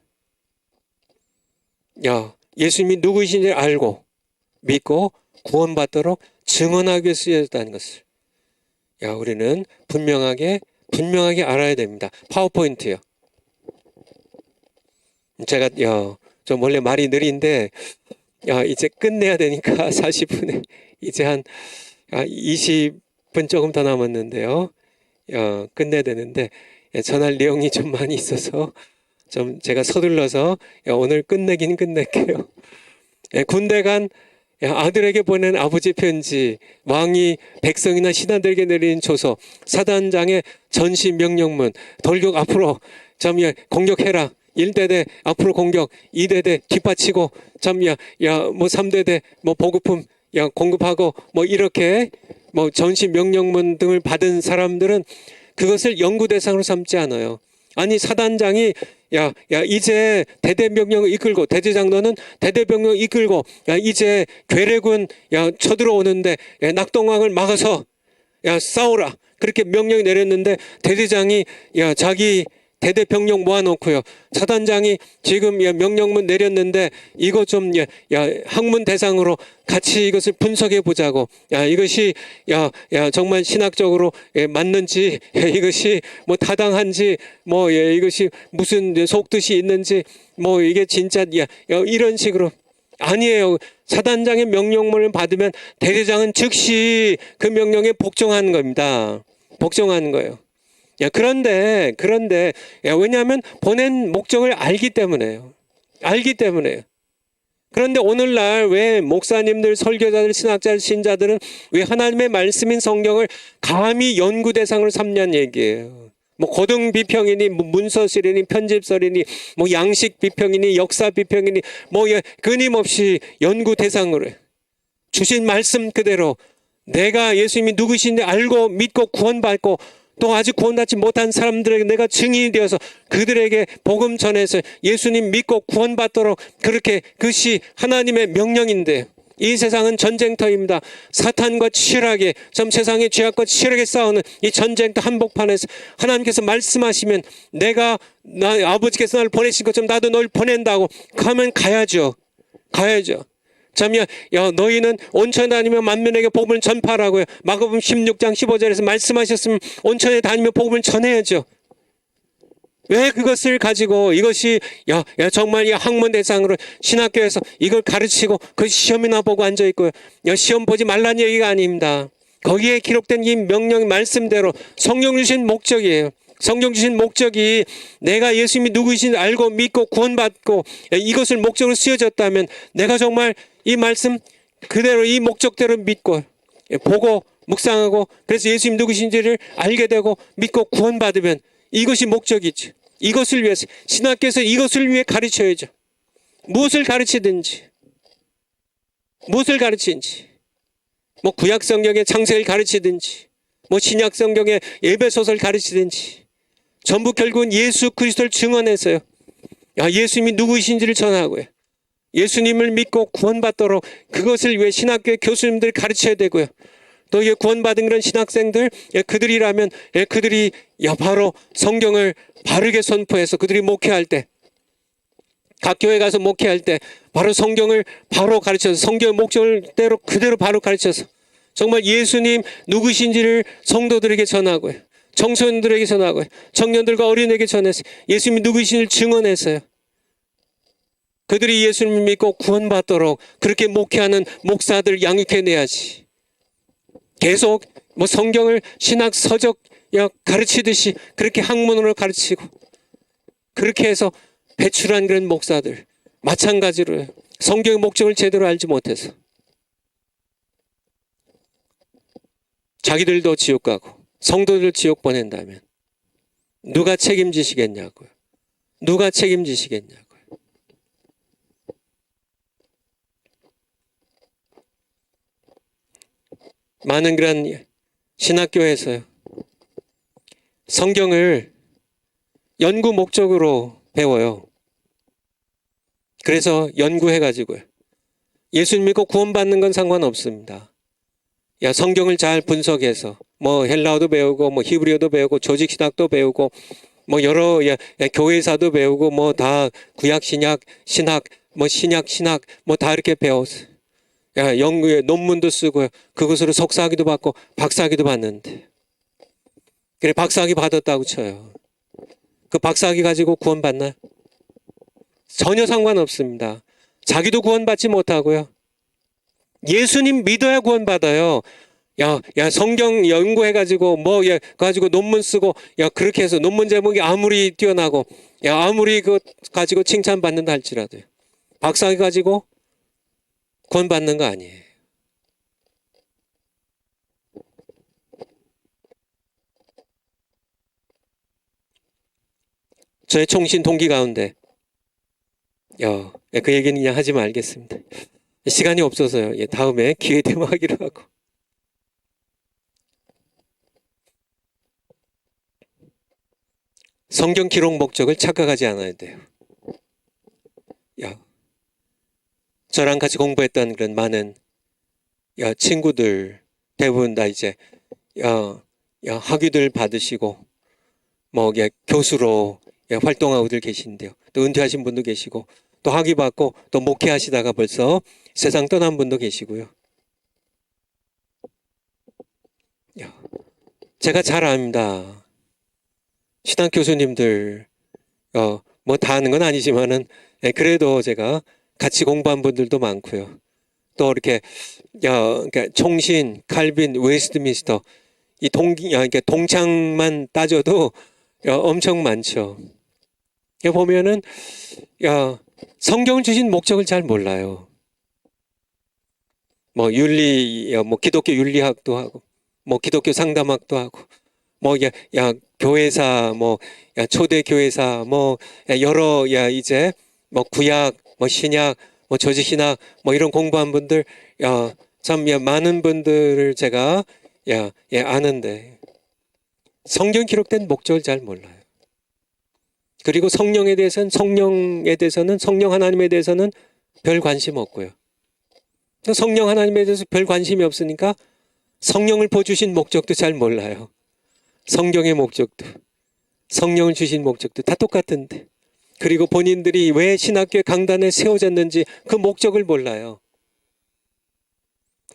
예수님이 누구이신지 알고 믿고 구원받도록 증언하기 위해 쓰여졌다는 것을 우리는 분명하게 알아야 됩니다. 파워포인트요. 제가 좀 원래 말이 느린데 이제 끝내야 되니까 40분에 이제 한 20분 조금 더 남았는데요. 끝내야 되는데 전할 내용이 좀 많이 있어서 좀 제가 서둘러서 오늘 끝내긴 끝낼게요. 군대 간 아들에게 보낸 아버지 편지, 왕이 백성이나 신하들에게 내린 조서, 사단장의 전시 명령문, 돌격 앞으로 공격해라. 1대대 앞으로 공격, 2대대 뒷받치고 뭐 3대대 뭐 보급품 공급하고 뭐 이렇게 뭐 전시 명령문 등을 받은 사람들은 그것을 연구 대상으로 삼지 않아요. 아니 사단장이 이제 대대명령을 이끌고 대제장로는 대대명령을 이끌고 이제 괴뢰군 쳐들어오는데 낙동강을 막아서 싸우라 그렇게 명령이 내렸는데 대대장이 자기 대대병력 모아놓고요. 사단장이 지금 명령문 내렸는데 이거 좀 학문 대상으로 같이 이것을 분석해 보자고. 이것이 정말 신학적으로 맞는지 이것이 뭐 타당한지 뭐 이것이 무슨 속뜻이 있는지 뭐 이게 진짜 이런 식으로 아니에요. 사단장의 명령문을 받으면 대대장은 즉시 그 명령에 복종하는 겁니다. 복종하는 거예요. 그런데 왜냐하면 보낸 목적을 알기 때문에요. 그런데 오늘날 왜 목사님들, 설교자들, 신학자들, 신자들은 왜 하나님의 말씀인 성경을 감히 연구 대상으로 삼냐는 얘기예요. 뭐 고등 비평이니 뭐 문서술이니 편집설이니 뭐 양식 비평이니 역사 비평이니 뭐 끊임없이 연구 대상으로 주신 말씀 그대로 내가 예수님이 누구신지 알고 믿고 구원받고 또 아직 구원받지 못한 사람들에게 내가 증인이 되어서 그들에게 복음 전해서 예수님 믿고 구원받도록 그렇게 그것이 하나님의 명령인데 이 세상은 전쟁터입니다. 사탄과 치열하게 좀 세상의 죄악과 치열하게 싸우는 이 전쟁터 한복판에서 하나님께서 말씀하시면 내가 아버지께서 나를 보내신 것처럼 나도 널 보낸다고 가면 가야죠. 자면 너희는 온천에 다니며 만민에게 복음을 전파하라고요. 마가복음 16장 15절에서 말씀하셨으면 온천에 다니며 복음을 전해야죠. 왜 그것을 가지고 이것이 정말 이 학문 대상으로 신학교에서 이걸 가르치고 그 시험이나 보고 앉아 있고요. 시험 보지 말라는 얘기가 아닙니다. 거기에 기록된 이 명령 말씀대로 성령 주신 목적이에요. 성경 주신 목적이 내가 예수님이 누구이신지 알고 믿고 구원받고 이것을 목적으로 쓰여졌다면 내가 정말 이 말씀 그대로 이 목적대로 믿고 보고 묵상하고 그래서 예수님 누구신지를 알게 되고 믿고 구원받으면 이것이 목적이죠. 이것을 위해서 신학교에서 이것을 위해 가르쳐야죠. 무엇을 가르치든지 뭐 구약 성경의 창세를 가르치든지 뭐 신약 성경의 예배소설 가르치든지 전부 결국은 예수 그리스도를 증언해서요. 예수님이 누구이신지를 전하고요. 예수님을 믿고 구원받도록 그것을 위해 신학교의 교수님들 가르쳐야 되고요. 또 구원받은 그런 신학생들 그들이라면 그들이 바로 성경을 바르게 선포해서 그들이 목회할 때 각 교회 가서 목회할 때 바로 성경을 바로 가르쳐서 성경의 목적대로 그대로 바로 가르쳐서 정말 예수님 누구신지를 성도들에게 전하고요. 청소년들에게 전하고요. 청년들과 어린애에게 전해서 예수님이 누구신지를 증언해서요. 그들이 예수님을 믿고 구원받도록 그렇게 목회하는 목사들 양육해내야지. 계속 뭐 성경을 신학 서적 가르치듯이 그렇게 학문으로 가르치고 그렇게 해서 배출한 그런 목사들 마찬가지로 성경의 목적을 제대로 알지 못해서 자기들도 지옥 가고 성도들 지옥 보낸다면 누가 책임지시겠냐고요. 많은 그런 신학교에서요. 성경을 연구 목적으로 배워요. 그래서 연구해가지고요. 예수님 믿고 구원받는 건 상관없습니다. 성경을 잘 분석해서 뭐 헬라어도 배우고 뭐 히브리어도 배우고 조직신학도 배우고 뭐 여러 교회사도 배우고 뭐 다 구약신약 신학 뭐 신약 뭐 다 이렇게 배워서 연구에 논문도 쓰고요. 그것으로 석사학위도 받고 박사학위도 받는데 그래 박사학위 받았다고 쳐요. 그 박사학위 가지고 구원받나요? 전혀 상관없습니다. 자기도 구원받지 못하고요. 예수님 믿어야 구원받아요. 성경 연구해가지고 가지고 논문 쓰고 그렇게 해서 논문 제목이 아무리 뛰어나고 아무리 그 가지고 칭찬받는다 할지라도요. 박사학위 가지고 구원받는 거 아니에요. 저의 총신 동기 가운데 그 얘기는 그냥 하지 말겠습니다. 시간이 없어서요. 다음에 기회 되면 하기로 하고. 성경 기록 목적을 착각하지 않아야 돼요. 저랑 같이 공부했던 그런 많은 친구들 대부분 다 이제 학위들 받으시고 뭐 교수로 활동하고들 계신데요. 또 은퇴하신 분도 계시고 또 학위 받고 또 목회하시다가 벌써 세상 떠난 분도 계시고요. 제가 잘 압니다. 신학 교수님들 뭐 다 아는 건 아니지만은 그래도 제가 같이 공부한 분들도 많고요. 또 이렇게 그러니까 총신, 칼빈, 웨스트민스터 이 동창만 따져도 엄청 많죠. 보면은 성경을 주신 목적을 잘 몰라요. 뭐 윤리, 뭐 기독교 윤리학도 하고, 뭐 기독교 상담학도 하고, 뭐, 교회사, 뭐, 초대 교회사, 뭐, 여러, 이제, 뭐, 구약, 뭐, 신약, 뭐, 조지신학, 뭐, 이런 공부한 분들, 참, 많은 분들을 제가, 아는데, 성경 기록된 목적을 잘 몰라요. 그리고 성령에 대해서는, 성령 하나님에 대해서는 별 관심 없고요. 성령 하나님에 대해서 별 관심이 없으니까 성령을 보여주신 목적도 잘 몰라요. 성경의 목적도, 성령을 주신 목적도 다 똑같은데. 그리고 본인들이 왜 신학교의 강단에 세워졌는지 그 목적을 몰라요.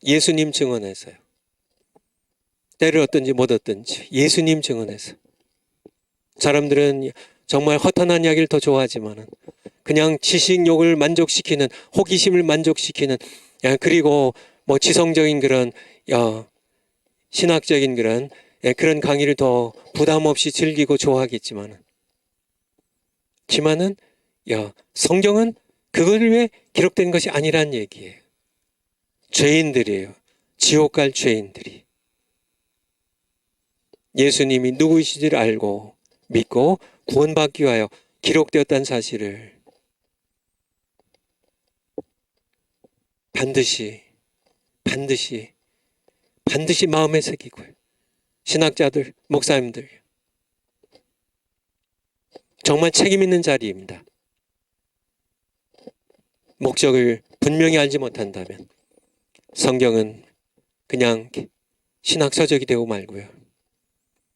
예수님 증언해서요. 때를 얻든지 못 얻든지 예수님 증언해서. 사람들은 정말 허탄한 이야기를 더 좋아하지만 그냥 지식욕을 만족시키는, 호기심을 만족시키는, 그리고 뭐 지성적인 그런 신학적인 그런 강의를 더 부담 없이 즐기고 좋아하겠지만은 성경은 그걸 위해 기록된 것이 아니란 얘기예요. 죄인들이에요. 지옥 갈 죄인들이. 예수님이 누구이신지를 알고 믿고 구원받기 위하여 기록되었다는 사실을 반드시 마음에 새기고요. 신학자들, 목사님들 정말 책임 있는 자리입니다. 목적을 분명히 알지 못한다면 성경은 그냥 신학서적이 되고 말고요.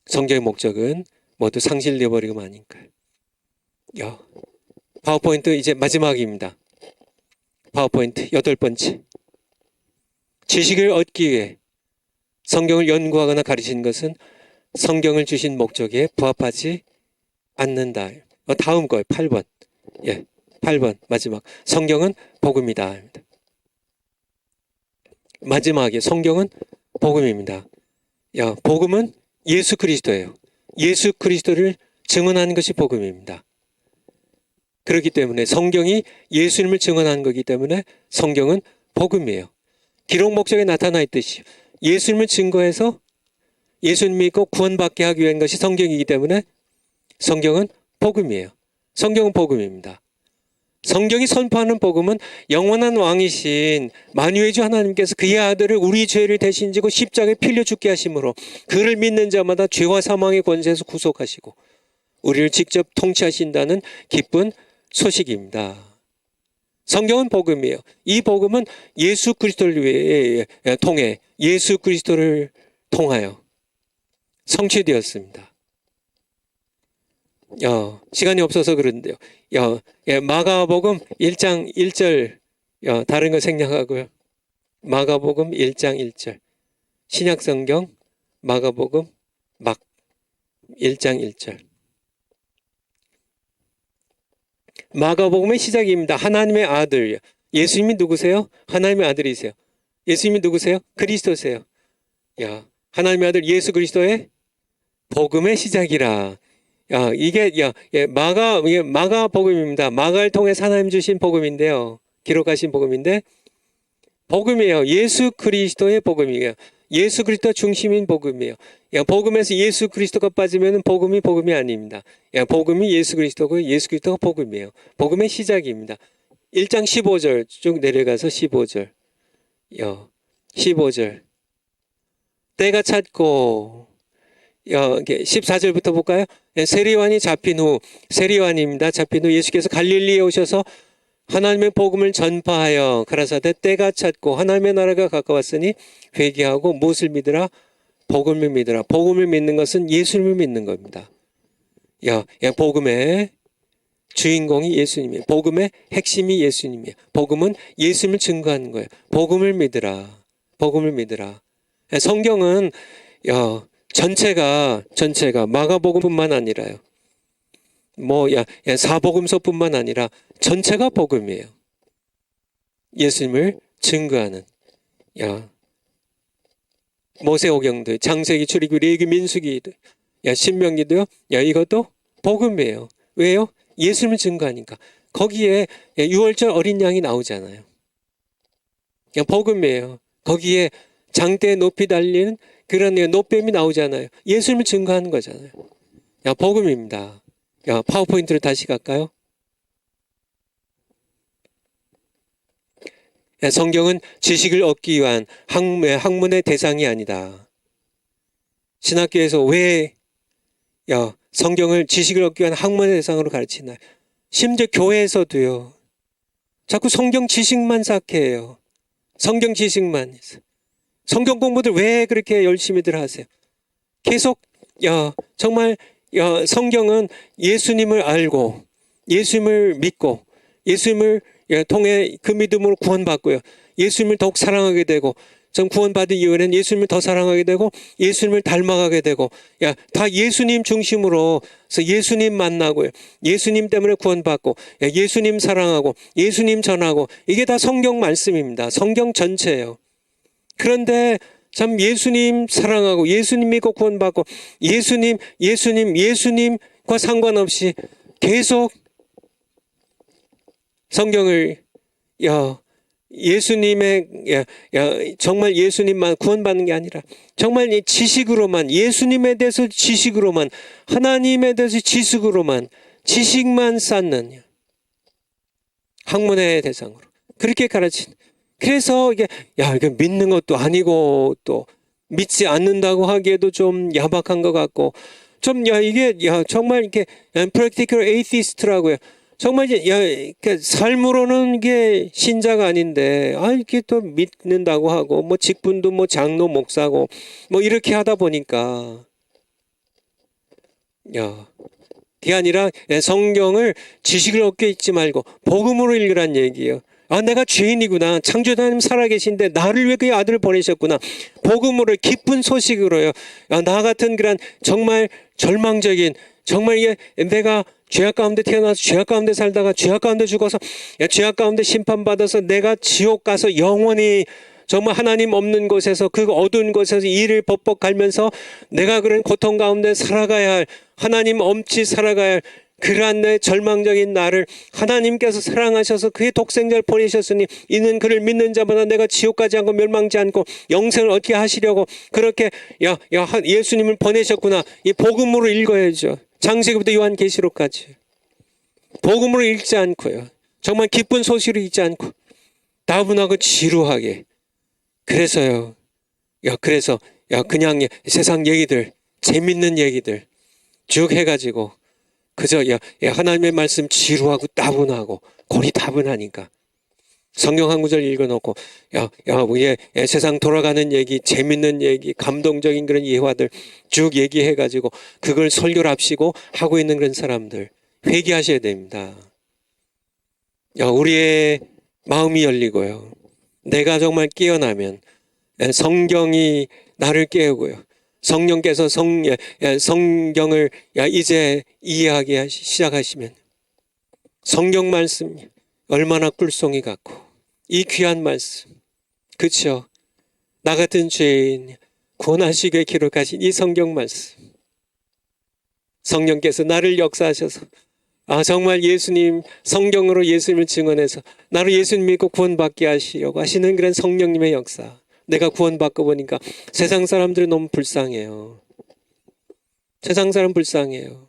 성경의 목적은 모두 상실되어 버리고 마니까요. 파워포인트 이제 마지막입니다. 파워포인트 8번째. 지식을 얻기 위해 성경을 연구하거나 가르치는 것은 성경을 주신 목적에 부합하지 않는다. 다음 거예요. 8번. 8번 마지막. 성경은 복음이다. 마지막에 성경은 복음입니다. 복음은 예수 그리스도예요. 예수 그리스도를 증언하는 것이 복음입니다. 그렇기 때문에 성경이 예수님을 증언하는 거기 때문에 성경은 복음이에요. 기록 목적에 나타나 있듯이 예수님을 증거해서 예수님 믿고 구원받게 하기 위한 것이 성경이기 때문에 성경은 복음이에요. 성경은 복음입니다. 성경이 선포하는 복음은 영원한 왕이신 만유의 주 하나님께서 그의 아들을 우리 죄를 대신 지고 십자가에 피 흘려 죽게 하심으로 그를 믿는 자마다 죄와 사망의 권세에서 구속하시고 우리를 직접 통치하신다는 기쁜 소식입니다. 성경은 복음이에요. 이 복음은 예수 그리스도를 통해 예수 그리스도를 통하여 성취되었습니다. 시간이 없어서 그런데요. 마가복음 1장 1절 다른 거 생략하고요. 마가복음 1장 1절 신약성경 마가복음 1장 1절 마가복음의 시작입니다. 하나님의 아들 예수님이 누구세요? 하나님의 아들이세요. 예수님이 누구세요? 그리스도세요. 하나님의 아들 예수 그리스도의 복음의 시작이라. 이게 마가복음입니다. 마가를 통해서 하나님 주신 복음인데요. 기록하신 복음인데 복음이에요. 예수 그리스도의 복음이에요. 예수 그리스도 중심인 복음이에요. 복음에서 예수 그리스도가 빠지면 복음이 아닙니다. 복음이 예수 그리스도고 예수 그리스도가 복음이에요. 복음의 시작입니다. 1장 15절 쭉 내려가서 15절 15절 때가 찼고 14절부터 볼까요? 세리요한이 잡힌 후 세리요한입니다. 잡힌 후 예수께서 갈릴리에 오셔서 하나님의 복음을 전파하여 가라사대 때가 찼고 하나님의 나라가 가까웠으니 회개하고 무엇을 믿으라? 복음을 믿으라. 복음을 믿는 것은 예수님을 믿는 겁니다. 복음의 주인공이 예수님이에요. 복음의 핵심이 예수님이에요. 복음은 예수님을 증거하는 거예요. 복음을 믿으라. 복음을 믿으라. 성경은 전체가 마가복음뿐만 아니라요. 사복음서뿐만 아니라 전체가 복음이에요. 예수님을 증거하는 모세오경도 창세기 출애굽기 레위기 민수기도 신명기도요. 이것도 복음이에요. 왜요? 예수님을 증거하니까. 거기에 6월절 어린 양이 나오잖아요. 복음이에요. 거기에 장대에 높이 달리는 그런 노뱀이 나오잖아요. 예수님을 증거하는 거잖아요. 복음입니다. 파워포인트를 다시 갈까요? 성경은 지식을 얻기 위한 학문의 대상이 아니다. 신학교에서 왜 성경을 지식을 얻기 위한 학문의 대상으로 가르치나요? 심지어 교회에서도요. 자꾸 성경 지식만 쌓게해요. 성경 지식만. 성경 공부들 왜 그렇게 열심히들 하세요? 계속 정말 성경은 예수님을 알고 예수님을 믿고 예수님을 통해 그 믿음으로 구원받고요. 예수님을 더욱 사랑하게 되고 전 구원받은 이후에는 예수님을 더 사랑하게 되고 예수님을 닮아가게 되고 다 예수님 중심으로 예수님 만나고요. 예수님 때문에 구원받고 예수님 사랑하고 예수님 전하고 이게 다 성경 말씀입니다. 성경 전체예요. 그런데 참 예수님 사랑하고 예수님 믿고 구원받고 예수님과 상관없이 계속 성경을 예수님의 정말 예수님만 구원받는 게 아니라 정말 이 지식으로만 예수님에 대해서 지식으로만 하나님에 대해서 지식만 쌓는 학문의 대상으로 그렇게 가르친. 그래서 이게 믿는 것도 아니고 또 믿지 않는다고 하기에도 좀 야박한 것 같고 좀 이게 정말 이렇게 practical atheist라고요. 정말 삶으로는 이게 신자가 아닌데 이렇게 또 믿는다고 하고 뭐 직분도 뭐 장로 목사고 뭐 이렇게 하다 보니까 그게 아니라 성경을 지식을 얻게 읽지 말고 복음으로 읽으란 얘기예요. 내가 죄인이구나. 창조주 하나님 살아계신데 나를 위해 그의 아들을 보내셨구나. 복음으로 깊은 소식으로요. 나 같은 그런 정말 절망적인 정말 이게 내가 죄악 가운데 태어나서 죄악 가운데 살다가 죄악 가운데 죽어서 죄악 가운데 심판받아서 내가 지옥 가서 영원히 정말 하나님 없는 곳에서 그 어두운 곳에서 이를 벅벅 갈면서 내가 그런 고통 가운데 살아가야 할 하나님 없이 살아가야 할 그러한 내 절망적인 나를 하나님께서 사랑하셔서 그의 독생자를 보내셨으니 이는 그를 믿는 자마다 내가 지옥 가지 않고 멸망지 않고 영생을 얻게 하시려고 그렇게 예수님을 보내셨구나. 이 복음으로 읽어야죠. 창세기부터 요한계시록까지 복음으로 읽지 않고요. 정말 기쁜 소식으로 읽지 않고 다분하고 지루하게 그래서요. 그래서 그냥 세상 얘기들 재밌는 얘기들 쭉 해가지고 그저 하나님의 말씀 지루하고 따분하고 고리타분하니까 성경 한 구절 읽어놓고 세상 돌아가는 얘기 재밌는 얘기 감동적인 그런 예화들 쭉 얘기해가지고 그걸 설교를 합시고 하고 있는 그런 사람들 회개하셔야 됩니다. 우리의 마음이 열리고요. 내가 정말 깨어나면 성경이 나를 깨우고요. 성령께서 성경을 이제 이해하기 시작하시면 성경 말씀 얼마나 꿀송이 같고 이 귀한 말씀 그렇죠. 나 같은 죄인 구원하시게 기록하신 이 성경 말씀 성령께서 나를 역사하셔서 정말 예수님 성경으로 예수님을 증언해서 나를 예수님 믿고 구원받게 하시려고 하시는 그런 성령님의 역사 내가 구원받고 보니까 세상 사람들이 너무 불쌍해요. 세상 사람 불쌍해요.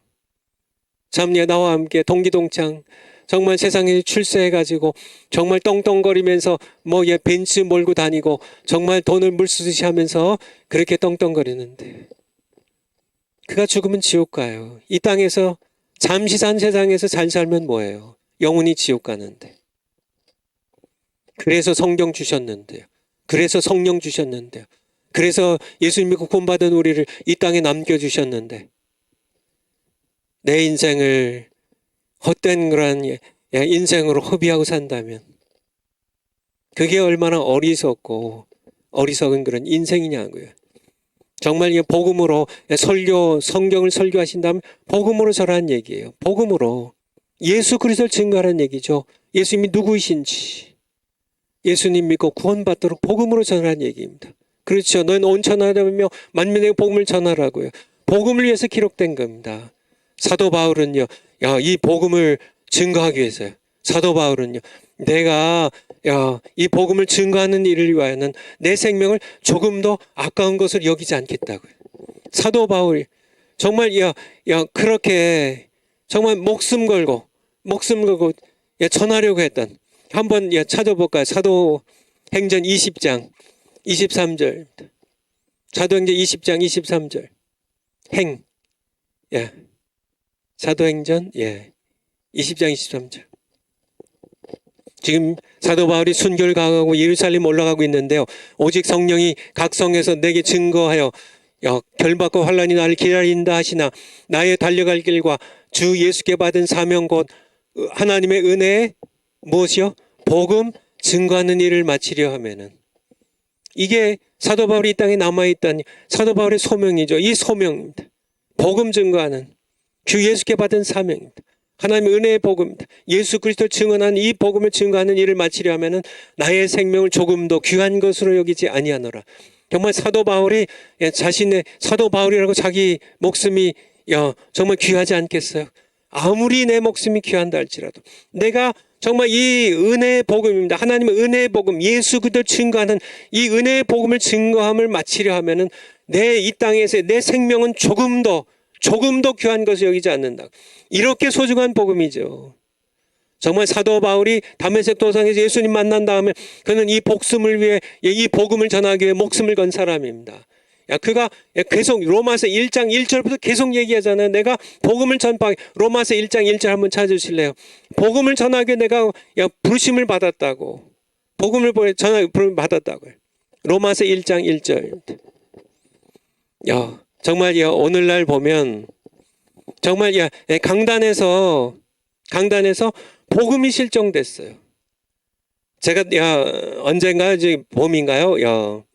참 나와 함께 동기동창 정말 세상에 출세해가지고 정말 떵떵거리면서 벤츠 몰고 다니고 정말 돈을 물쓰듯이 하면서 그렇게 떵떵거리는데 그가 죽으면 지옥 가요. 이 땅에서 잠시 산 세상에서 잘 살면 뭐예요? 영원히 지옥 가는데. 그래서 성경 주셨는데요. 그래서 성령 주셨는데요. 그래서 예수님 믿고 구원받은 우리를 이 땅에 남겨주셨는데 내 인생을 헛된 그런 인생으로 허비하고 산다면 그게 얼마나 어리석고 어리석은 그런 인생이냐고요. 정말 이 복음으로 성경을 설교하신다면 복음으로 전하는 얘기예요. 복음으로 예수 그리스도를 증거하는 얘기죠. 예수님이 누구이신지 예수님 믿고 구원받도록 복음으로 전하는 얘기입니다. 그렇죠. 너는 온 천하다며 만민에게 복음을 전하라고요. 복음을 위해서 기록된 겁니다. 사도 바울은요. 이 복음을 증거하기 위해서요. 사도 바울은요. 내가 이 복음을 증거하는 일을 위하여는 내 생명을 조금도 아까운 것을 여기지 않겠다고요. 사도 바울이 정말 그렇게 정말 목숨 걸고 전하려고 했던, 한번 찾아볼까요? 사도행전 20장 23절. 사도행전 20장 23절. 사도행전 20장 23절. 지금 사도 바울이 순교를 강하고 예루살렘 올라가고 있는데요. 오직 성령이 각 성에서 내게 증거하여 결박과 환란이 나를 기다린다 하시나 나의 달려갈 길과 주 예수께 받은 사명 곧 하나님의 은혜에 무엇이요? 복음 증거하는 일을 마치려 하면은, 이게 사도 바울이 이 땅에 남아있던 사도 바울의 소명이죠. 이 소명입니다. 복음 증거하는, 주 예수께 받은 사명입니다. 하나님의 은혜의 복음입니다. 예수 그리스도를 증언하는 이 복음을 증거하는 일을 마치려 하면은 나의 생명을 조금도 귀한 것으로 여기지 아니하노라. 정말 사도 바울이 자신의 사도 바울이라고 자기 목숨이 정말 귀하지 않겠어요? 아무리 내 목숨이 귀한다 할지라도 내가 정말 이 은혜의 복음입니다. 하나님의 은혜의 복음, 예수 그리스도를 증거하는 이 은혜의 복음을 증거함을 마치려 하면은 내 이 땅에서 내 생명은 조금도 귀한 것을 여기지 않는다. 이렇게 소중한 복음이죠. 정말 사도 바울이 다메섹 도상에서 예수님 만난 다음에 그는 이 복음을 위해, 이 복음을 전하기 위해 목숨을 건 사람입니다. 그가 계속 로마서 1장 1절부터 계속 얘기하잖아요. 내가 복음을 전파하기, 로마서 1장 1절 한번 찾아주실래요? 복음을 전하기 위해 내가 부르심을 받았다고. 복음을 전하기 받았다고요. 로마서 1장 1절. 정말 오늘날 보면 정말 강단에서 복음이 실종됐어요. 제가 언젠가 이제 봄인가요?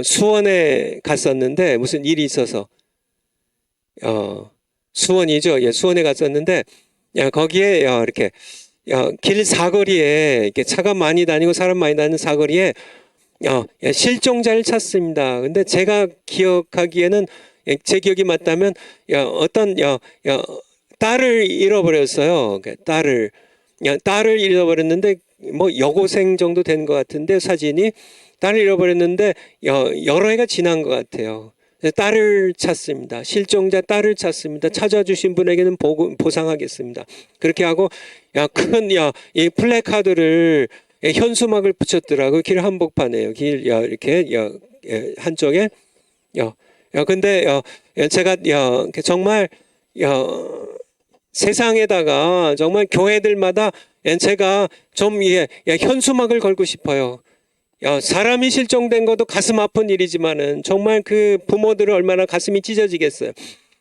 수원에 갔었는데 무슨 일이 있어서 수원이죠. 수원에 갔었는데 거기에 이렇게 길 사거리에 이렇게 차가 많이 다니고 사람 많이 다니는 사거리에 실종자를 찾습니다. 근데 제가 기억하기에는, 제 기억이 맞다면 어떤 딸을 잃어버렸어요. 딸을 잃어버렸는데 뭐 여고생 정도 된 것 같은데 사진이, 딸을 잃어버렸는데 여러 해가 지난 것 같아요. 딸을 찾습니다. 실종자 딸을 찾습니다. 찾아주신 분에게는 보상하겠습니다. 그렇게 하고 큰 이 플래카드를 현수막을 붙였더라고요. 길 한복판에요. 길 이렇게 한쪽에. 근데 제가 정말 세상에다가 정말 교회들마다 제가 좀 현수막을 걸고 싶어요. 사람이 실종된 것도 가슴 아픈 일이지만은 정말 그 부모들은 얼마나 가슴이 찢어지겠어요.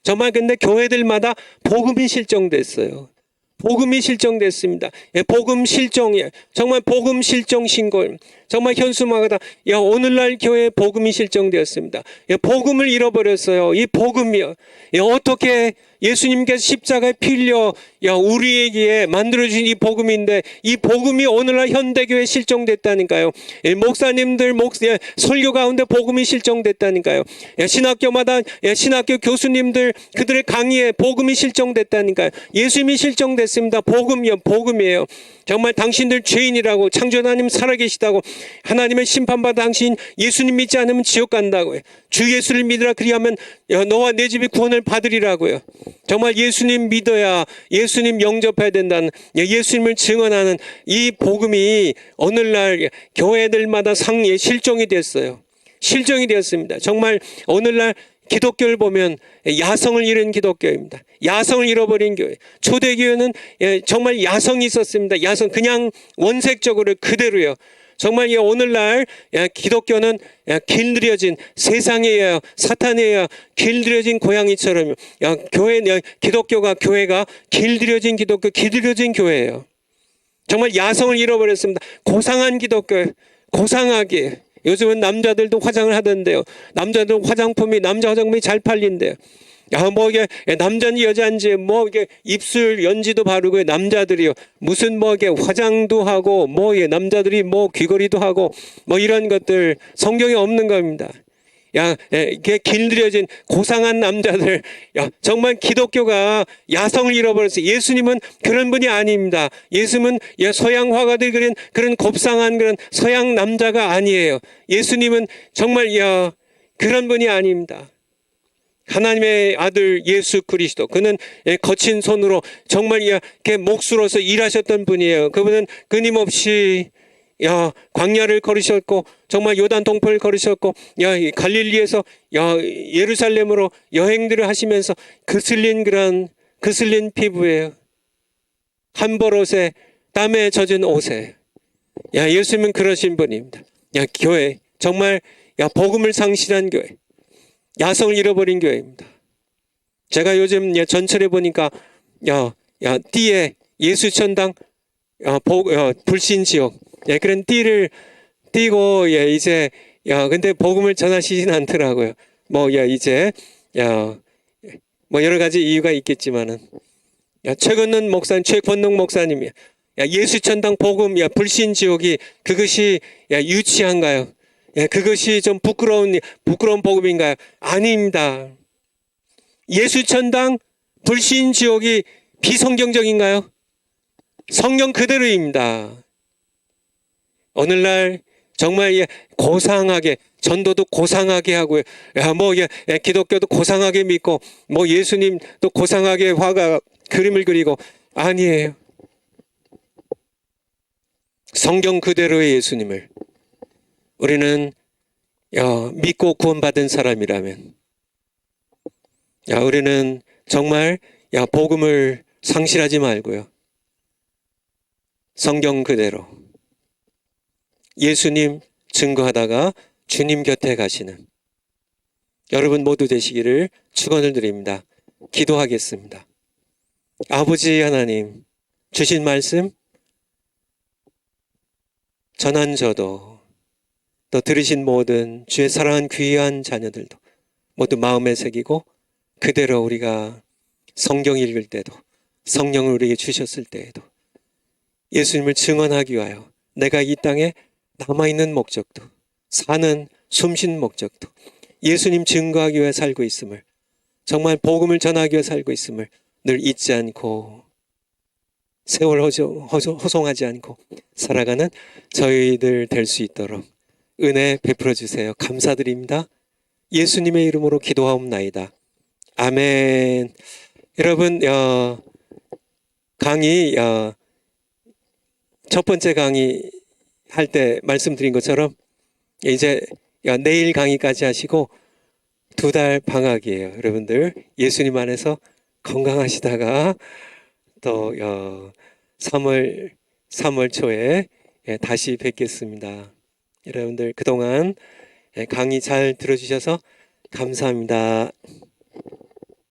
정말 근데 교회들마다 복음이 실종됐어요. 복음이 실종됐습니다. 복음 실종이에요. 정말 복음 실종 신고. 정말 현수막마다 오늘날 교회에 복음이 실종되었습니다. 복음을 잃어버렸어요. 이 복음이요. 어떻게 예수님께서 십자가에 피 흘려 우리에게 만들어주신 이 복음인데 이 복음이 오늘날 현대교회에 실종됐다니까요. 목사님들 설교 가운데 복음이 실종됐다니까요. 신학교마다 신학교 교수님들 그들의 강의에 복음이 실종됐다니까요. 예수님이 실종됐습니다. 복음이에요. 정말 당신들 죄인이라고, 창조주 하나님 살아계시다고, 하나님의 심판받아 당신 예수님 믿지 않으면 지옥 간다고요. 주 예수를 믿으라 그리하면 너와 내 집이 구원을 받으리라고요. 정말 예수님 믿어야, 예수님 영접해야 된다는, 예수님을 증언하는 이 복음이 오늘날 교회들마다 실종이 됐어요. 실종이 되었습니다. 정말 오늘날 기독교를 보면 야성을 잃은 기독교입니다. 야성을 잃어버린 교회. 초대교회는 정말 야성이 있었습니다. 야성, 그냥 원색적으로 그대로요. 정말 오늘날 기독교는 길들여진, 세상에 사탄에 길들여진 고양이처럼 기독교가, 교회가 길들여진 기독교, 길들여진 교회예요. 정말 야성을 잃어버렸습니다. 고상한 기독교, 고상하게. 요즘은 남자들도 화장을 하던데요. 남자들 남자 화장품이 잘 팔린대요. 이게 남자인지 여자인지 이게 입술 연지도 바르고, 남자들이요 무슨 이게 화장도 하고 남자들이 귀걸이도 하고 이런 것들 성경에 없는 겁니다. 이렇게 길들여진 고상한 남자들, 정말 기독교가 야성을 잃어버렸어요. 예수님은 그런 분이 아닙니다. 예수님은 서양 화가들이 그린 그런 곱상한 그런 서양 남자가 아니에요. 예수님은 정말 그런 분이 아닙니다. 하나님의 아들 예수 그리스도, 그는 거친 손으로 정말 이렇게 몫으로서 일하셨던 분이에요. 그분은 끊임없이 광야를 걸으셨고, 정말 요단 동편을 걸으셨고, 갈릴리에서 예루살렘으로 여행들을 하시면서 그슬린 피부예요. 한벌 옷에 땀에 젖은 옷에. 예수님은 그러신 분입니다. 교회 정말 복음을 상실한 교회, 야성을 잃어버린 교회입니다. 제가 요즘 전철에 보니까 띠에 예수천당 불신지옥 그런 띠를 띠고 이제 근데 복음을 전하시진 않더라고요. 이제 뭐 여러 가지 이유가 있겠지만은 최건능 목사님이 예수천당 복음 불신지옥이 그것이 유치한가요? 그것이 좀 부끄러운 복음인가요? 아닙니다. 예수천당 불신지옥이 비성경적인가요? 성경 그대로입니다. 오늘날 정말 고상하게, 전도도 고상하게 하고요. 기독교도 고상하게 믿고, 예수님도 고상하게 화가 그림을 그리고, 아니에요. 성경 그대로의 예수님을 우리는 믿고 구원받은 사람이라면, 우리는 정말 복음을 상실하지 말고요. 성경 그대로 예수님 증거하다가 주님 곁에 가시는 여러분 모두 되시기를 축원을 드립니다. 기도하겠습니다. 아버지 하나님, 주신 말씀 전한 저도, 또 들으신 모든 주의 사랑한 귀한 자녀들도 모두 마음에 새기고, 그대로 우리가 성경 읽을 때도, 성령을 우리에게 주셨을 때에도 예수님을 증언하기 위하여 내가 이 땅에 남아있는 목적도, 사는 숨쉰 목적도 예수님 증거하기 위해 살고 있음을, 정말 복음을 전하기 위해 살고 있음을 늘 잊지 않고 세월 허송하지 않고 살아가는 저희들 될 수 있도록 은혜 베풀어 주세요. 감사드립니다. 예수님의 이름으로 기도하옵나이다. 아멘. 여러분, 강의, 첫 번째 강의 할 때 말씀드린 것처럼 이제 내일 강의까지 하시고 2달 방학이에요. 여러분들 예수님 안에서 건강하시다가 또 3월 초에 다시 뵙겠습니다. 여러분들 그동안 강의 잘 들어주셔서 감사합니다.